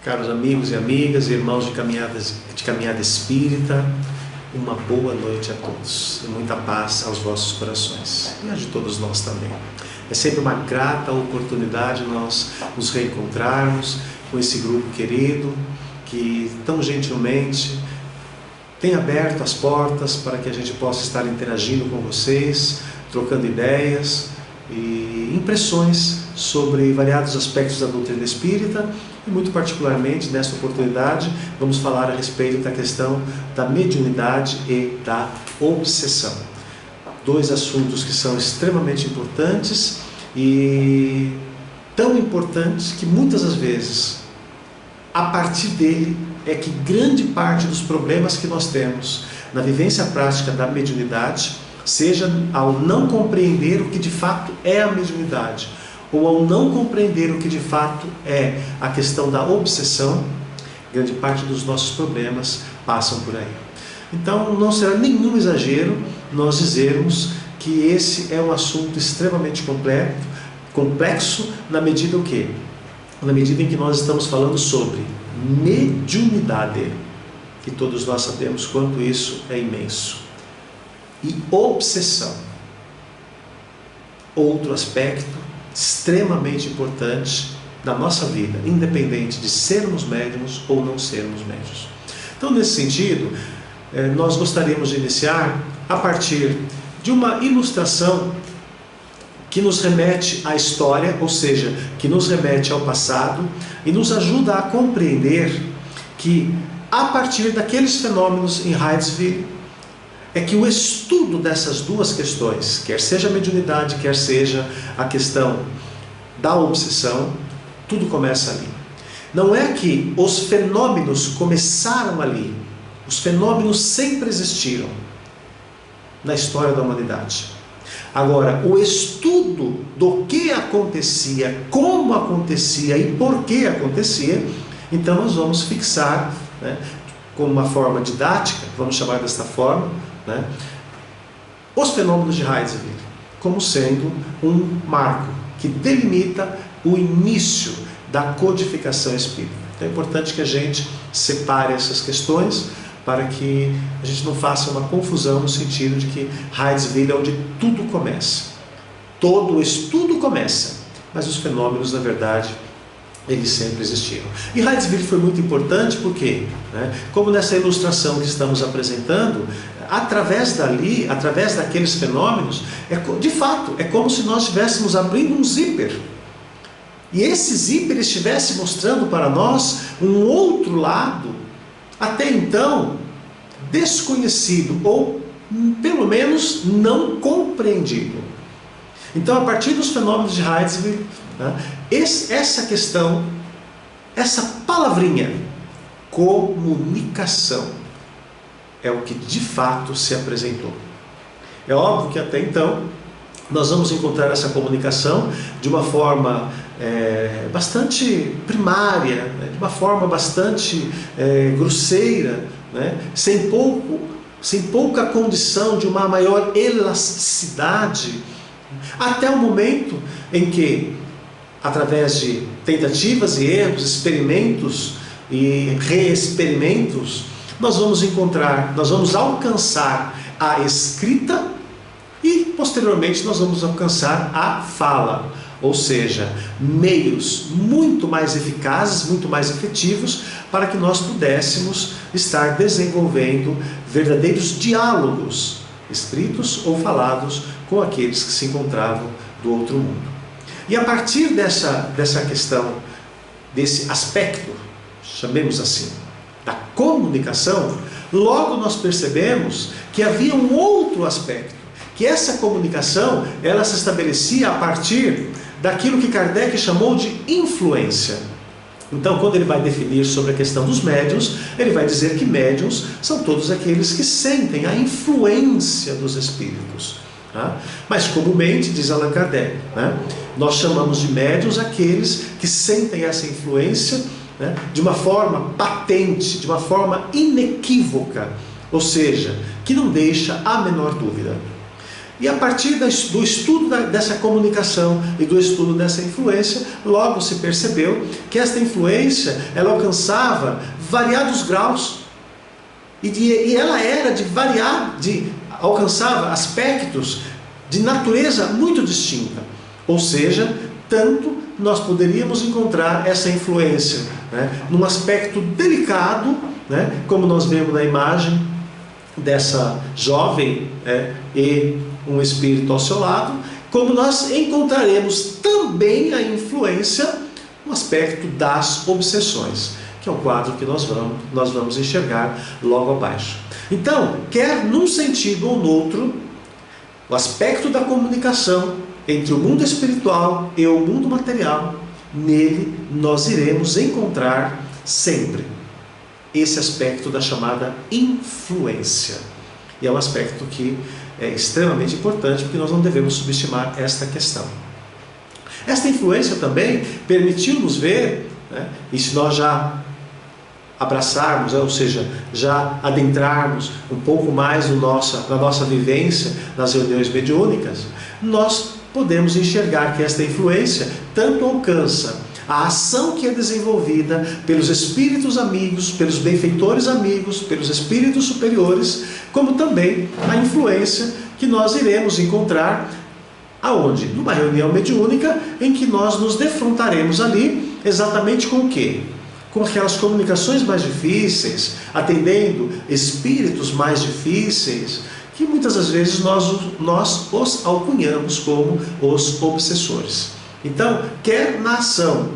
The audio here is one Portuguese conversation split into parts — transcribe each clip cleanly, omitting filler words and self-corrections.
Caros amigos e amigas, irmãos de caminhada espírita, uma boa noite a todos e muita paz aos vossos corações e a de todos nós também. É sempre uma grata oportunidade nós nos reencontrarmos com esse grupo querido que tão gentilmente tem aberto as portas para que a gente possa estar interagindo com vocês, trocando ideias e impressões sobre variados aspectos da doutrina espírita. E muito particularmente, nesta oportunidade, vamos falar a respeito da questão da mediunidade e da obsessão. Dois assuntos que são extremamente importantes e tão importantes que muitas das vezes, a partir dele, é que grande parte dos problemas que nós temos na vivência prática da mediunidade, seja ao não compreender o que de fato é a mediunidade, ou ao não compreender o que de fato é a questão da obsessão, grande parte dos nossos problemas passam por aí. Então não será nenhum exagero nós dizermos que esse é um assunto extremamente complexo na medida o quê? Na medida em que nós estamos falando sobre mediunidade, que todos nós sabemos quanto isso é imenso, e obsessão, outro aspecto extremamente importante da nossa vida, independente de sermos médiuns ou não sermos médiuns. Então, nesse sentido, nós gostaríamos de iniciar a partir de uma ilustração que nos remete à história, ou seja, que nos remete ao passado e nos ajuda a compreender que, a partir daqueles fenômenos em Hydesville, é que o estudo dessas duas questões, quer seja a mediunidade, quer seja a questão da obsessão, tudo começa ali. Não é que os fenômenos começaram ali, os fenômenos sempre existiram na história da humanidade. Agora, o estudo do que acontecia, como acontecia e por que acontecia, então nós vamos fixar, como uma forma didática, vamos chamar desta forma, os fenômenos de Hydesville como sendo um marco que delimita o início da codificação espírita. Então é importante que a gente separe essas questões para que a gente não faça uma confusão no sentido de que Hydesville é onde tudo começa. Todo o estudo começa, mas os fenômenos, na verdade, eles sempre existiram. E Hydesville foi muito importante porque, como nessa ilustração que estamos apresentando, através dali, através daqueles fenômenos, de fato, é como se nós estivéssemos abrindo um zíper. E esse zíper estivesse mostrando para nós um outro lado, até então, desconhecido, ou pelo menos não compreendido. Então, a partir dos fenômenos de Hydesville, essa questão, essa palavrinha, comunicação, é o que de fato se apresentou. É óbvio que até então nós vamos encontrar essa comunicação de uma forma bastante primária, de uma forma bastante grosseira, sem pouca condição de uma maior elasticidade, até o momento em que, através de tentativas e erros, experimentos e reexperimentos, nós vamos alcançar a escrita e, posteriormente, nós vamos alcançar a fala, ou seja, meios muito mais eficazes, muito mais efetivos, para que nós pudéssemos estar desenvolvendo verdadeiros diálogos, escritos ou falados, com aqueles que se encontravam do outro mundo. E a partir dessa questão, desse aspecto, chamemos assim, da comunicação, logo nós percebemos que havia um outro aspecto, que essa comunicação, ela se estabelecia a partir daquilo que Kardec chamou de influência. Então, quando ele vai definir sobre a questão dos médiuns, ele vai dizer que médiuns são todos aqueles que sentem a influência dos espíritos. Mas comumente, diz Allan Kardec, nós chamamos de médiuns aqueles que sentem essa influência de uma forma patente, de uma forma inequívoca, ou seja, que não deixa a menor dúvida. E a partir do estudo dessa comunicação e do estudo dessa influência, logo se percebeu que esta influência, ela alcançava variados graus. E ela era alcançava aspectos de natureza muito distinta. Ou seja, tanto nós poderíamos encontrar essa influência, né, num aspecto delicado, né, como nós vemos na imagem dessa jovem, e um espírito ao seu lado, como nós encontraremos também a influência no aspecto das obsessões, que é o quadro que nós vamos enxergar logo abaixo. Então, quer num sentido ou no outro, o aspecto da comunicação entre o mundo espiritual e o mundo material, nele nós iremos encontrar sempre esse aspecto da chamada influência. E é um aspecto que é extremamente importante, porque nós não devemos subestimar esta questão. Esta influência também permitiu-nos ver, né, e se nós já abraçarmos, ou seja, já adentrarmos um pouco mais na nossa vivência nas reuniões mediúnicas, nós podemos enxergar que esta influência tanto alcança a ação que é desenvolvida pelos espíritos amigos, pelos benfeitores amigos, pelos espíritos superiores, como também a influência que nós iremos encontrar aonde? Numa reunião mediúnica em que nós nos defrontaremos ali exatamente com o quê? Com aquelas comunicações mais difíceis, atendendo espíritos mais difíceis, que muitas das vezes nós os alcunhamos como os obsessores. Então, quer na ação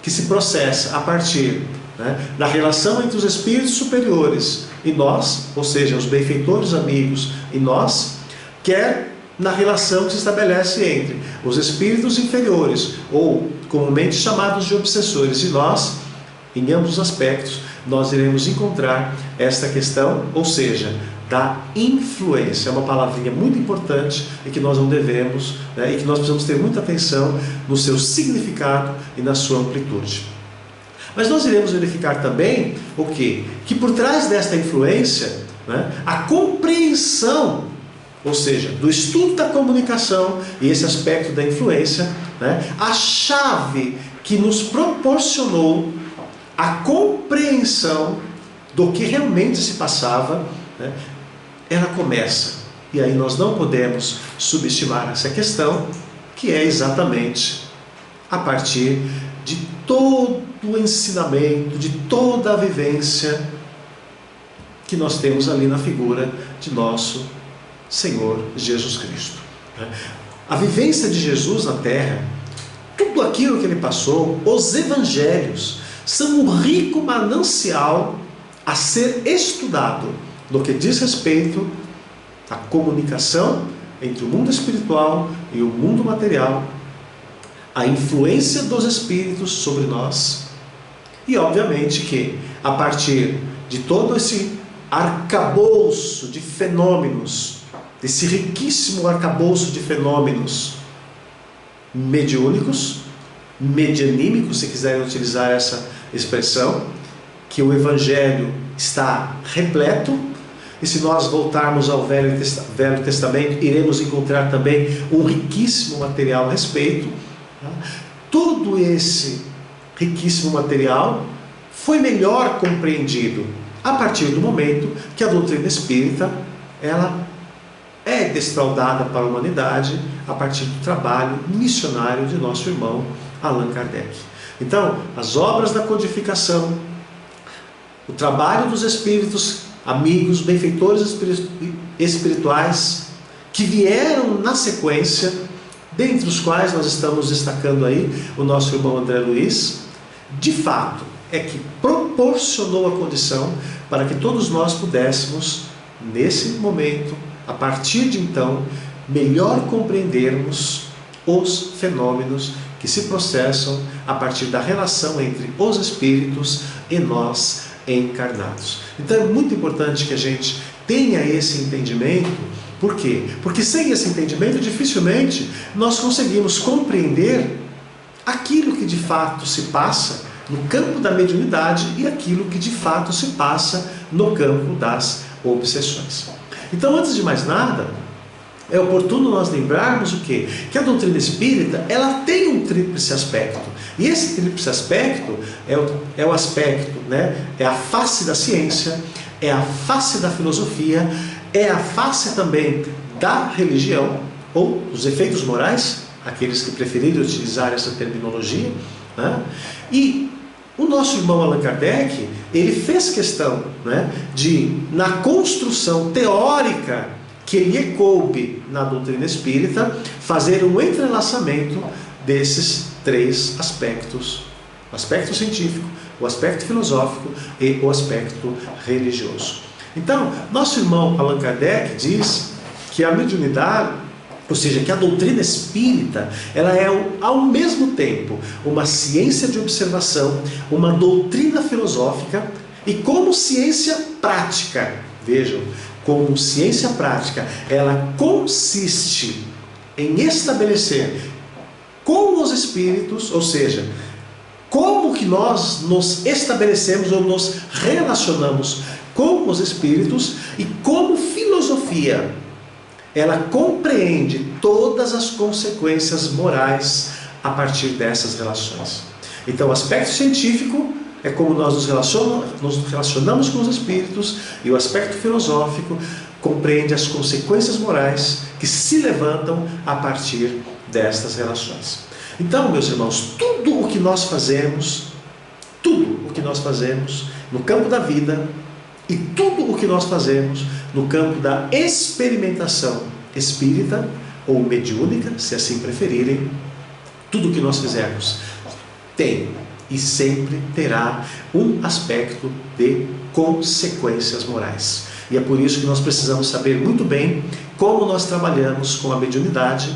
que se processa a partir, né, da relação entre os espíritos superiores e nós, ou seja, os benfeitores amigos e nós, quer na relação que se estabelece entre os espíritos inferiores, ou comumente chamados de obsessores, e nós, em ambos os aspectos, nós iremos encontrar esta questão, ou seja, da influência. É uma palavrinha muito importante e que nós não devemos, né, e que nós precisamos ter muita atenção no seu significado e na sua amplitude. Mas nós iremos verificar também o quê? Que por trás desta influência, né, a compreensão, ou seja, do estudo da comunicação e esse aspecto da influência, né, a chave que nos proporcionou a compreensão do que realmente se passava, né, ela começa, e aí nós não podemos subestimar essa questão, que é exatamente a partir de todo o ensinamento, de toda a vivência que nós temos ali na figura de nosso Senhor Jesus Cristo. A vivência de Jesus na Terra, tudo aquilo que Ele passou, os Evangelhos, são um rico manancial a ser estudado no que diz respeito à comunicação entre o mundo espiritual e o mundo material, a influência dos espíritos sobre nós, e obviamente que a partir de todo esse arcabouço de fenômenos, desse riquíssimo arcabouço de fenômenos mediúnicos, medianímicos, se quiserem utilizar essa expressão, que o Evangelho está repleto. E se nós voltarmos ao Velho Testamento, iremos encontrar também um riquíssimo material a respeito. Todo esse riquíssimo material foi melhor compreendido a partir do momento que a doutrina espírita ela é desfraudada para a humanidade a partir do trabalho missionário de nosso irmão Allan Kardec. Então, as obras da codificação, o trabalho dos espíritos amigos, benfeitores espirituais, que vieram na sequência, dentre os quais nós estamos destacando aí o nosso irmão André Luiz, de fato, é que proporcionou a condição para que todos nós pudéssemos, nesse momento, a partir de então, melhor compreendermos os fenômenos que se processam a partir da relação entre os espíritos e nós encarnados. Então é muito importante que a gente tenha esse entendimento. Por quê? Porque sem esse entendimento dificilmente nós conseguimos compreender aquilo que de fato se passa no campo da mediunidade e aquilo que de fato se passa no campo das obsessões. Então, antes de mais nada, é oportuno nós lembrarmos o quê? Que a doutrina espírita, ela tem um tríplice aspecto. E esse tríplice aspecto é o aspecto, né? É a face da ciência, é a face da filosofia, é a face também da religião, ou dos efeitos morais, aqueles que preferirem utilizar essa terminologia, né? E o nosso irmão Allan Kardec, ele fez questão, né, de, na construção teórica que lhe coube na doutrina espírita, fazer um entrelaçamento desses três aspectos: o aspecto científico, o aspecto filosófico e o aspecto religioso. Então, nosso irmão Allan Kardec diz que a mediunidade, ou seja, que a doutrina espírita, ela é ao mesmo tempo uma ciência de observação, uma doutrina filosófica e como ciência prática. Vejam, como ciência prática, ela consiste em estabelecer com os espíritos, ou seja, como que nós nos estabelecemos ou nos relacionamos com os espíritos, e como filosofia, ela compreende todas as consequências morais a partir dessas relações. Então, o aspecto científico é como nós nos relacionamos com os espíritos, e o aspecto filosófico compreende as consequências morais que se levantam a partir destas relações. Então, meus irmãos, tudo o que nós fazemos no campo da vida e tudo o que nós fazemos no campo da experimentação espírita ou mediúnica, se assim preferirem, tudo o que nós fizermos tem e sempre terá um aspecto de consequências morais. E é por isso que nós precisamos saber muito bem como nós trabalhamos com a mediunidade,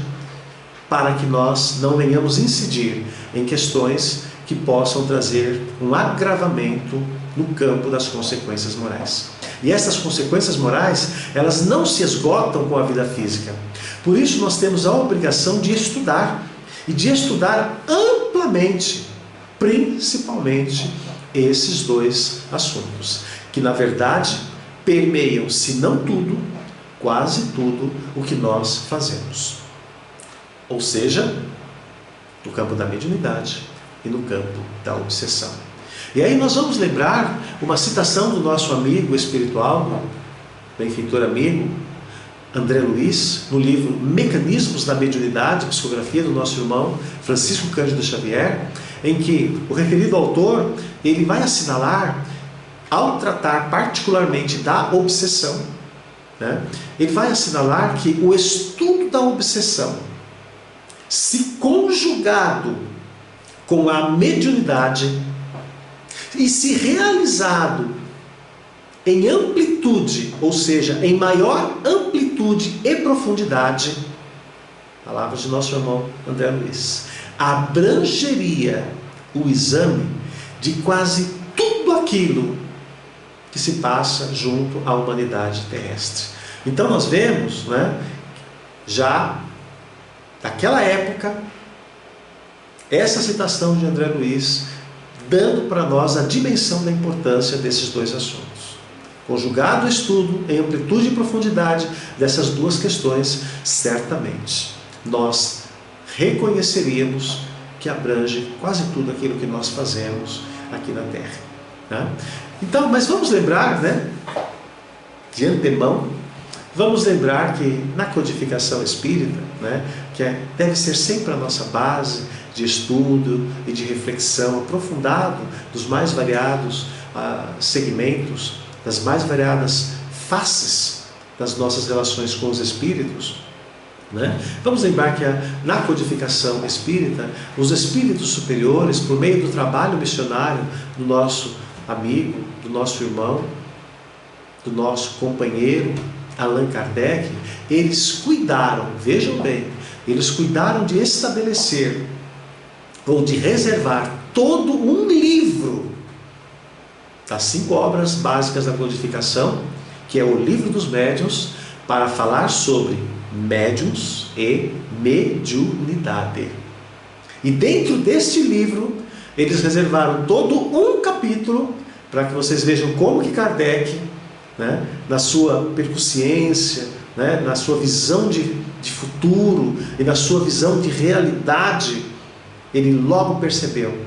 para que nós não venhamos incidir em questões que possam trazer um agravamento no campo das consequências morais. E essas consequências morais, elas não se esgotam com a vida física. Por isso nós temos a obrigação de estudar, e de estudar amplamente, principalmente esses dois assuntos, que na verdade permeiam, se não tudo, quase tudo o que nós fazemos. Ou seja, no campo da mediunidade e no campo da obsessão. E aí nós vamos lembrar uma citação do nosso amigo espiritual, benfeitor amigo, André Luiz, no livro Mecanismos da Mediunidade, psicografia do nosso irmão Francisco Cândido Xavier, em que o referido autor, ele vai assinalar, ao tratar particularmente da obsessão, né, ele vai assinalar que o estudo da obsessão, se conjugado com a mediunidade e se realizado em amplitude, ou seja, em maior amplitude e profundidade, palavras de nosso irmão André Luiz, abrangeria o exame de quase tudo aquilo que se passa junto à humanidade terrestre. Então nós vemos, né, já daquela época, essa citação de André Luiz, dando para nós a dimensão da importância desses dois assuntos. Conjugado o estudo em amplitude e profundidade dessas duas questões, certamente nós reconheceríamos que abrange quase tudo aquilo que nós fazemos aqui na Terra, né? Então, mas vamos lembrar, né, de antemão, vamos lembrar que na codificação espírita, né, que deve ser sempre a nossa base de estudo e de reflexão aprofundado dos mais variados segmentos, das mais variadas faces das nossas relações com os espíritos, né? Vamos lembrar que na codificação espírita, os espíritos superiores, por meio do trabalho missionário do nosso amigo, do nosso irmão, do nosso companheiro Allan Kardec, eles cuidaram, vejam bem, eles cuidaram de estabelecer ou de reservar todo um livro das 5 obras básicas da codificação, que é o Livro dos Médiuns, para falar sobre médiuns e mediunidade. E dentro deste livro, eles reservaram todo um capítulo para que vocês vejam como que Kardec, né, na sua percussiência, né, na sua visão de futuro e na sua visão de realidade, ele logo percebeu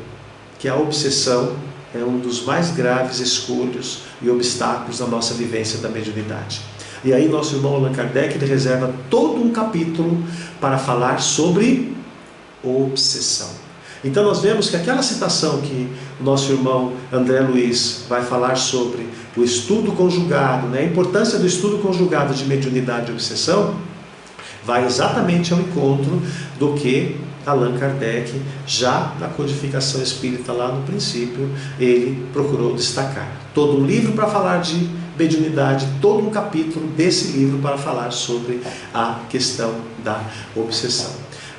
que a obsessão é um dos mais graves escolhos e obstáculos da nossa vivência da mediunidade. E aí nosso irmão Allan Kardec ele reserva todo um capítulo para falar sobre obsessão. Então nós vemos que aquela citação que o nosso irmão André Luiz vai falar sobre o estudo conjugado, né, a importância do estudo conjugado de mediunidade e obsessão, vai exatamente ao encontro do que Allan Kardec, já na codificação espírita lá no princípio, ele procurou destacar. Todo um livro para falar de mediunidade, todo um capítulo desse livro para falar sobre a questão da obsessão.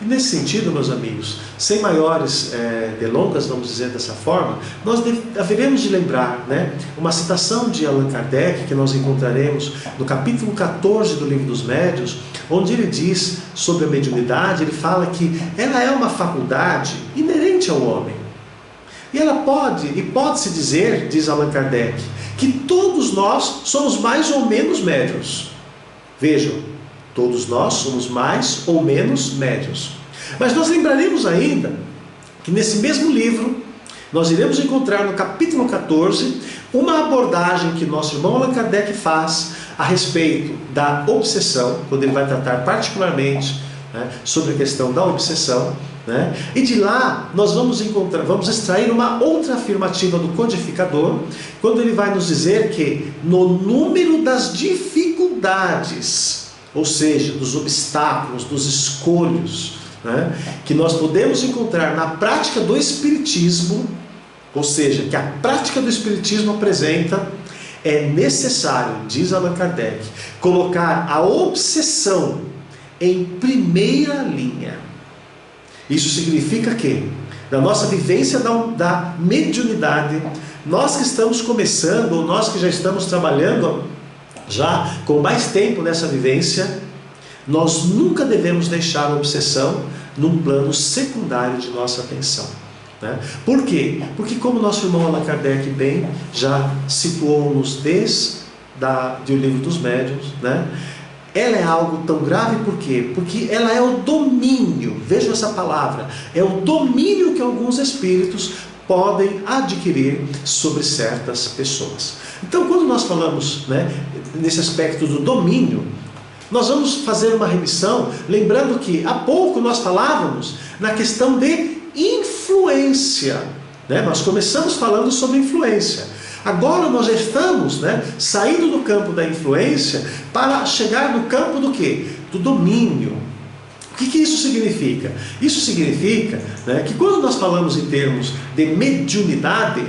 E nesse sentido, meus amigos, sem maiores delongas, vamos dizer dessa forma, nós haveremos de lembrar, né, uma citação de Allan Kardec, que nós encontraremos no capítulo 14 do Livro dos Médiuns, onde ele diz sobre a mediunidade, ele fala que ela é uma faculdade inerente ao homem. E ela pode-se dizer, diz Allan Kardec, que todos nós somos mais ou menos médiuns. Vejam, todos nós somos mais ou menos médiuns. Mas nós lembraremos ainda que nesse mesmo livro, nós iremos encontrar no capítulo 14, uma abordagem que nosso irmão Allan Kardec faz a respeito da obsessão, quando ele vai tratar particularmente, né, sobre a questão da obsessão, né? E de lá nós vamos extrair uma outra afirmativa do codificador, quando ele vai nos dizer que no número das dificuldades, ou seja, dos obstáculos, dos escolhos, né, que nós podemos encontrar na prática do Espiritismo, ou seja, que a prática do Espiritismo apresenta, é necessário, diz Allan Kardec, colocar a obsessão em primeira linha. Isso significa que, na nossa vivência da mediunidade, nós que estamos começando, ou nós que já estamos trabalhando já com mais tempo nessa vivência, nós nunca devemos deixar a obsessão num plano secundário de nossa atenção, né? Por quê? Porque como nosso irmão Allan Kardec bem já situou-nos desde o Livro dos Médiuns, né? Ela é algo tão grave, por quê? Porque ela é o domínio, vejam essa palavra, é o domínio que alguns espíritos podem adquirir sobre certas pessoas. Então, quando nós falamos, né, nesse aspecto do domínio, nós vamos fazer uma remissão, lembrando que há pouco nós falávamos na questão de influência, né? Nós começamos falando sobre influência. Agora nós já estamos, né, saindo do campo da influência para chegar no campo do quê? Do domínio. O que isso significa? Isso significa, né, que quando nós falamos em termos de mediunidade,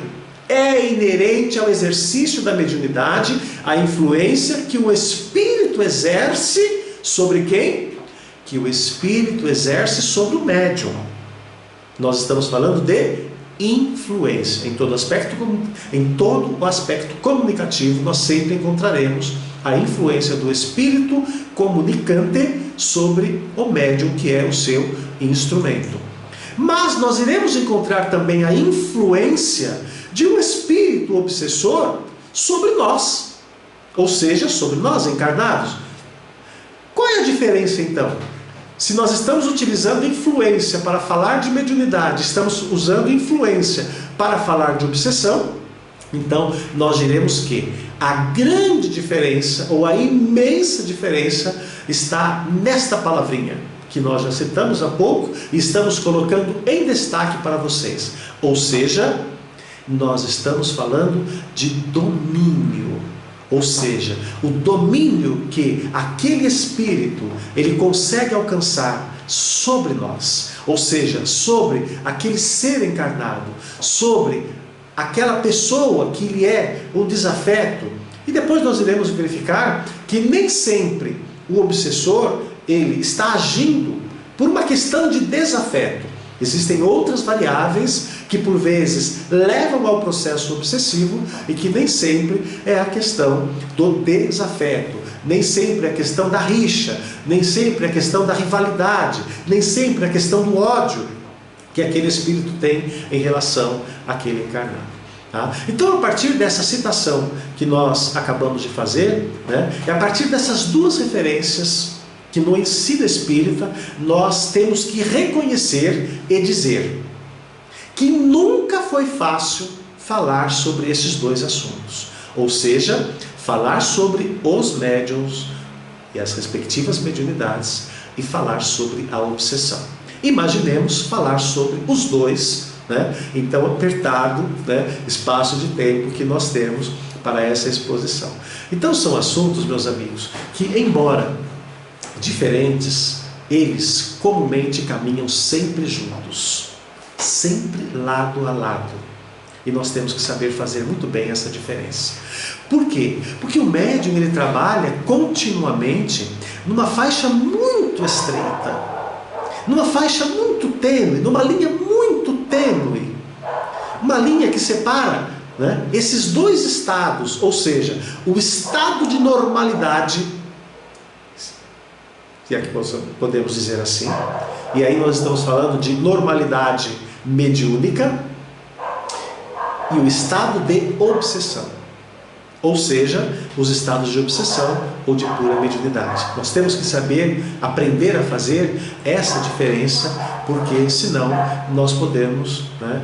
é inerente ao exercício da mediunidade a influência que o Espírito exerce sobre quem? Que o Espírito exerce sobre o médium. Nós estamos falando de influência. Em todo o aspecto comunicativo, nós sempre encontraremos a influência do Espírito comunicante sobre o médium, que é o seu instrumento. Mas nós iremos encontrar também a influência de um espírito obsessor sobre nós, ou seja, sobre nós encarnados. Qual é a diferença então? Se nós estamos utilizando influência para falar de mediunidade, estamos usando influência para falar de obsessão, então nós diremos que a grande diferença, ou a imensa diferença, está nesta palavrinha, que nós já citamos há pouco e estamos colocando em destaque para vocês. Ou seja, nós estamos falando de domínio. Ou seja, o domínio que aquele espírito ele consegue alcançar sobre nós, ou seja, sobre aquele ser encarnado, sobre aquela pessoa que lhe é o desafeto. E depois nós iremos verificar que nem sempre o obsessor ele está agindo por uma questão de desafeto. Existem outras variáveis que por vezes levam ao processo obsessivo e que nem sempre é a questão do desafeto, nem sempre é a questão da rixa, nem sempre é a questão da rivalidade, nem sempre é a questão do ódio que aquele espírito tem em relação àquele encarnado. Tá? Então, a partir dessa citação que nós acabamos de fazer, né, é a partir dessas duas referências que no ensino espírita nós temos que reconhecer e dizer que nunca foi fácil falar sobre esses dois assuntos. Ou seja, falar sobre os médiuns e as respectivas mediunidades e falar sobre a obsessão. Imaginemos falar sobre os dois, né? Então, apertado, né, espaço de tempo que nós temos para essa exposição. Então, são assuntos, meus amigos, que, embora diferentes, eles comumente caminham sempre juntos, sempre lado a lado. E nós temos que saber fazer muito bem essa diferença. Por quê? Porque o médium, ele trabalha continuamente numa faixa muito estreita, numa faixa muito tênue, numa linha muito tênue, uma linha que separa, né, esses dois estados, ou seja, o estado de normalidade, se é que podemos dizer assim, e aí nós estamos falando de normalidade mediúnica, e o estado de obsessão, ou seja, os estados de obsessão ou de pura mediunidade. Nós temos que saber, aprender a fazer essa diferença, porque senão nós podemos, né,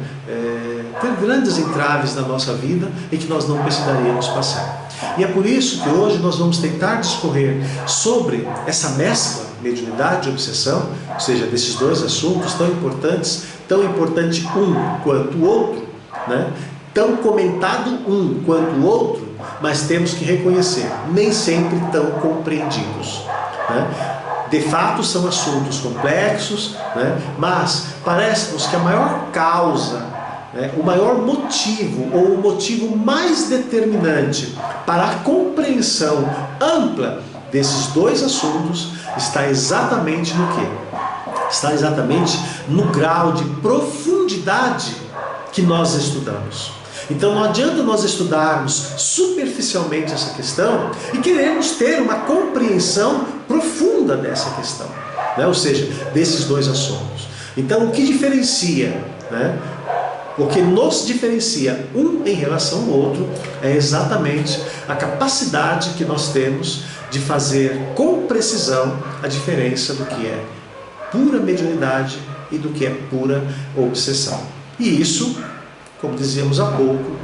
ter grandes entraves na nossa vida e que nós não precisaríamos passar. E é por isso que hoje nós vamos tentar discorrer sobre essa mescla mediunidade e obsessão, ou seja, desses dois assuntos tão importantes, tão importante um quanto o outro, né? Tão comentado um quanto o outro, mas temos que reconhecer, nem sempre tão compreendidos, né? De fato são assuntos complexos, né? Mas parece-nos que a maior causa, né, o maior motivo ou o motivo mais determinante para a compreensão ampla desses dois assuntos está exatamente no quê? Está exatamente no grau de profundidade que nós estudamos. Então não adianta nós estudarmos superficialmente essa questão e queremos ter uma compreensão profunda dessa questão, né? Ou seja, desses dois assuntos. Então o que diferencia, né? O que nos diferencia um em relação ao outro é exatamente a capacidade que nós temos de fazer com precisão a diferença do que é pura mediunidade e do que é pura obsessão. E isso, como dizíamos há pouco,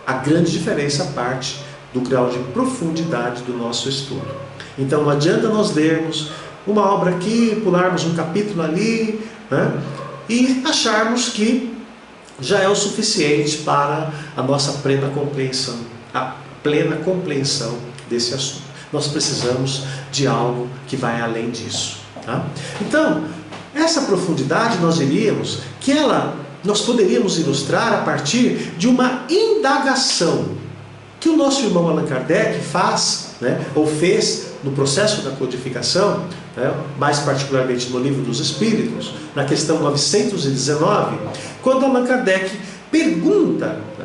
a grande diferença parte do grau de profundidade do nosso estudo. Então não adianta nós lermos uma obra aqui, pularmos um capítulo ali, né, e acharmos que já é o suficiente para a nossa plena compreensão, a plena compreensão desse assunto. Nós precisamos de algo que vai além disso, tá? Então, essa profundidade nós diríamos que nós poderíamos ilustrar a partir de uma indagação que o nosso irmão Allan Kardec faz, né, ou fez no processo da codificação, né, mais particularmente no Livro dos Espíritos, na questão 919, quando Allan Kardec pergunta, né,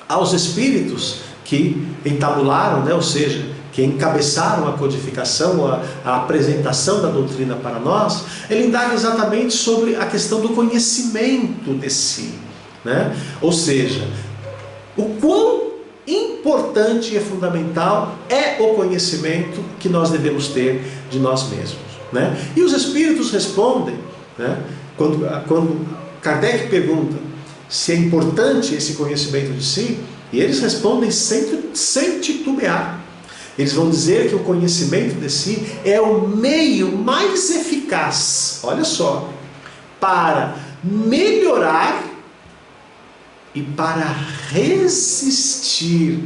aos espíritos que entabularam, né, ou seja, que encabeçaram a codificação, a apresentação da doutrina para nós, ele indaga exatamente sobre a questão do conhecimento de si, né? Ou seja, o quão importante e fundamental é o conhecimento que nós devemos ter de nós mesmos, né? E os espíritos respondem, né, quando Kardec pergunta se é importante esse conhecimento de si, e eles respondem sem titubear. Eles vão dizer que o conhecimento de si é o meio mais eficaz, olha só, para melhorar e para resistir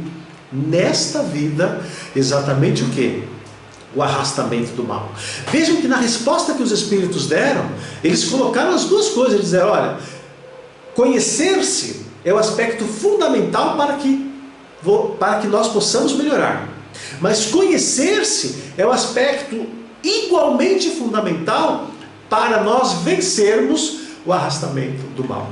nesta vida exatamente o quê? O arrastamento do mal. Vejam que na resposta que os espíritos deram, eles colocaram as duas coisas. Eles disseram, olha, conhecer-se é o aspecto fundamental para que nós possamos melhorar. Mas conhecer-se é o aspecto igualmente fundamental para nós vencermos o arrastamento do mal.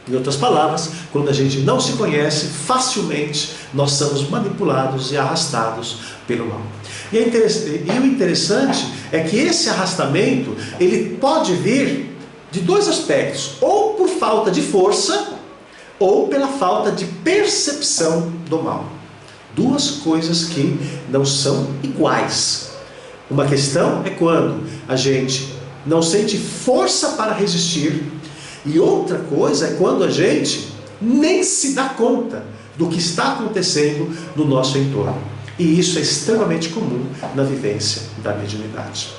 Em outras palavras, quando a gente não se conhece, facilmente nós somos manipulados e arrastados pelo mal. E o interessante é que esse arrastamento, ele pode vir de dois aspectos, ou por falta de força, ou pela falta de percepção do mal. Duas coisas que não são iguais. Uma questão é quando a gente não sente força para resistir, e outra coisa é quando a gente nem se dá conta do que está acontecendo no nosso entorno. E isso é extremamente comum na vivência da mediunidade.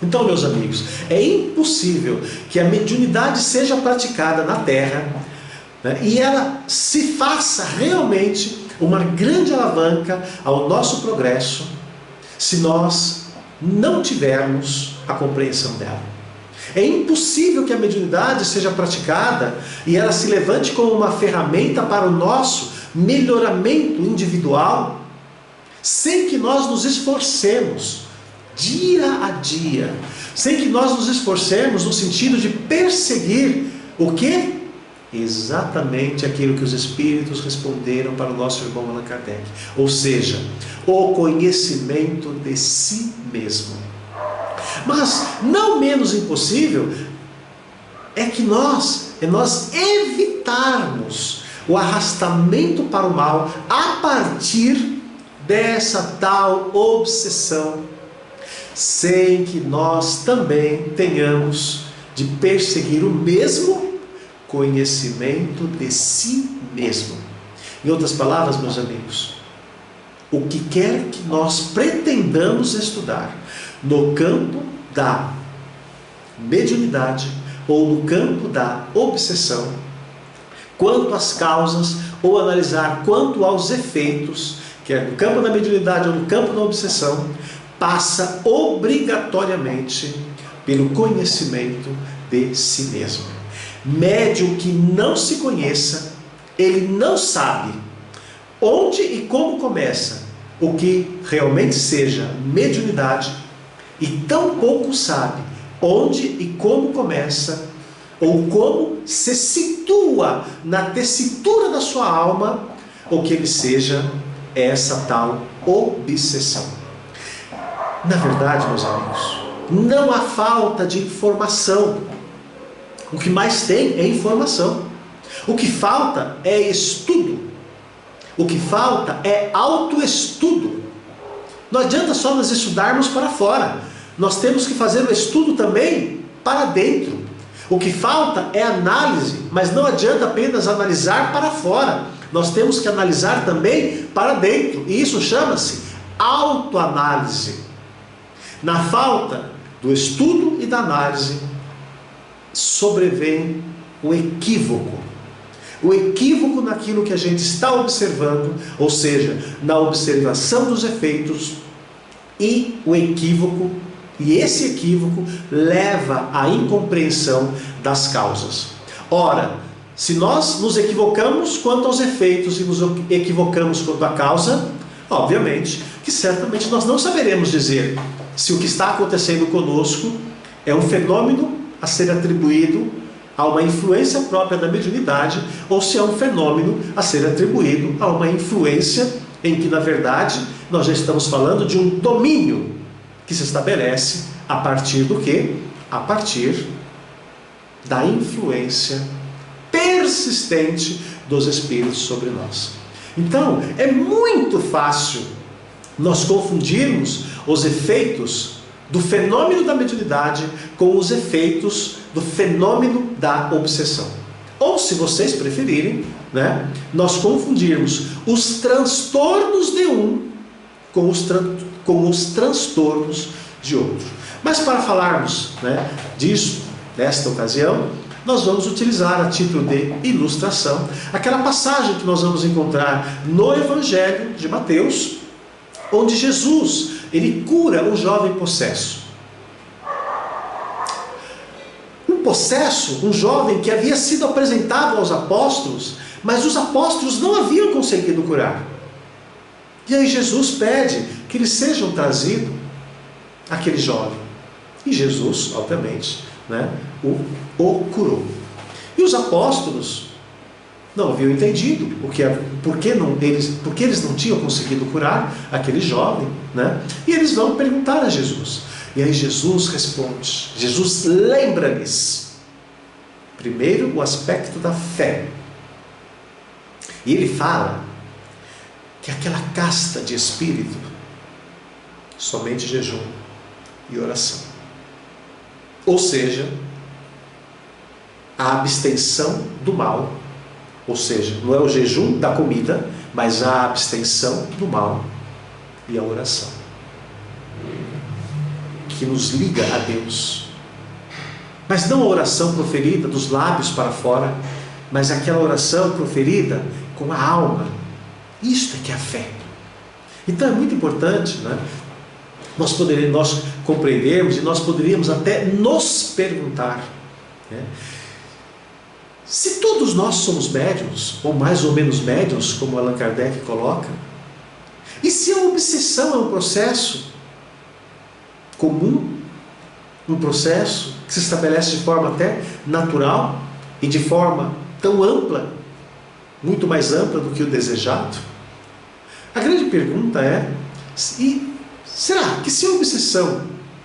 Então, meus amigos, é impossível que a mediunidade seja praticada na Terra, né, e ela se faça realmente uma grande alavanca ao nosso progresso, se nós não tivermos a compreensão dela. É impossível que a mediunidade seja praticada e ela se levante como uma ferramenta para o nosso melhoramento individual, sem que nós nos esforcemos dia a dia, sem que nós nos esforcemos no sentido de perseguir o quê? Exatamente aquilo que os Espíritos responderam para o nosso irmão Allan Kardec, ou seja, o conhecimento de si mesmo. Mas não menos impossível é que nós evitarmos o arrastamento para o mal a partir dessa tal obsessão, sem que nós também tenhamos de perseguir o mesmo conhecimento de si mesmo. Em outras palavras, meus amigos, o que quer que nós pretendamos estudar no campo da mediunidade ou no campo da obsessão, quanto às causas, ou analisar quanto aos efeitos, quer no campo da mediunidade ou no campo da obsessão, passa obrigatoriamente pelo conhecimento de si mesmo. Médium que não se conheça, ele não sabe onde e como começa o que realmente seja mediunidade, e tampouco sabe onde e como começa, ou como se situa na tessitura da sua alma, o que ele seja essa tal obsessão. Na verdade, meus amigos, não há falta de informação. O que mais tem é informação. O que falta é estudo. O que falta é autoestudo. Não adianta só nós estudarmos para fora. Nós temos que fazer o estudo também para dentro. O que falta é análise, mas não adianta apenas analisar para fora. Nós temos que analisar também para dentro. E isso chama-se autoanálise. Na falta do estudo e da análise, sobrevém o equívoco. O equívoco naquilo que a gente está observando, ou seja, na observação dos efeitos, e o equívoco, e esse equívoco leva à incompreensão das causas. Ora, se nós nos equivocamos quanto aos efeitos e nos equivocamos quanto à causa, obviamente que certamente nós não saberemos dizer se o que está acontecendo conosco é um fenômeno a ser atribuído a uma influência própria da mediunidade, ou se é um fenômeno a ser atribuído a uma influência em que, na verdade, nós já estamos falando de um domínio que se estabelece a partir do quê? A partir da influência persistente dos Espíritos sobre nós. Então, é muito fácil nós confundirmos os efeitos do fenômeno da mediunidade com os efeitos do fenômeno da obsessão. Ou, se vocês preferirem, né, nós confundirmos os transtornos de um com os transtornos de outro. Mas para falarmos, né, disso, nesta ocasião, nós vamos utilizar a título de ilustração aquela passagem que nós vamos encontrar no Evangelho de Mateus, onde Jesus, ele cura um jovem possesso. Um possesso, um jovem que havia sido apresentado aos apóstolos, mas os apóstolos não haviam conseguido curar. E aí Jesus pede que eles sejam trazidos aquele jovem. E Jesus, obviamente, né, o curou. E os apóstolos não haviam entendido por que eles não tinham conseguido curar aquele jovem, né? E eles vão perguntar a Jesus. E aí Jesus responde. Jesus lembra-lhes primeiro o aspecto da fé. E ele fala que aquela casta de espírito, somente jejum e oração. Ou seja, a abstenção do mal, ou seja, não é o jejum da comida, mas a abstenção do mal e a oração, que nos liga a Deus. Mas não a oração proferida dos lábios para fora, mas aquela oração proferida com a alma. Isto é que é a fé. Então é muito importante, né? Nós compreendermos, e nós poderíamos até nos perguntar, né? Se todos nós somos médiuns, ou mais ou menos médiuns, como Allan Kardec coloca, e se a obsessão é um processo comum, um processo que se estabelece de forma até natural e de forma tão ampla, muito mais ampla do que o desejado, a grande pergunta é: será que se a obsessão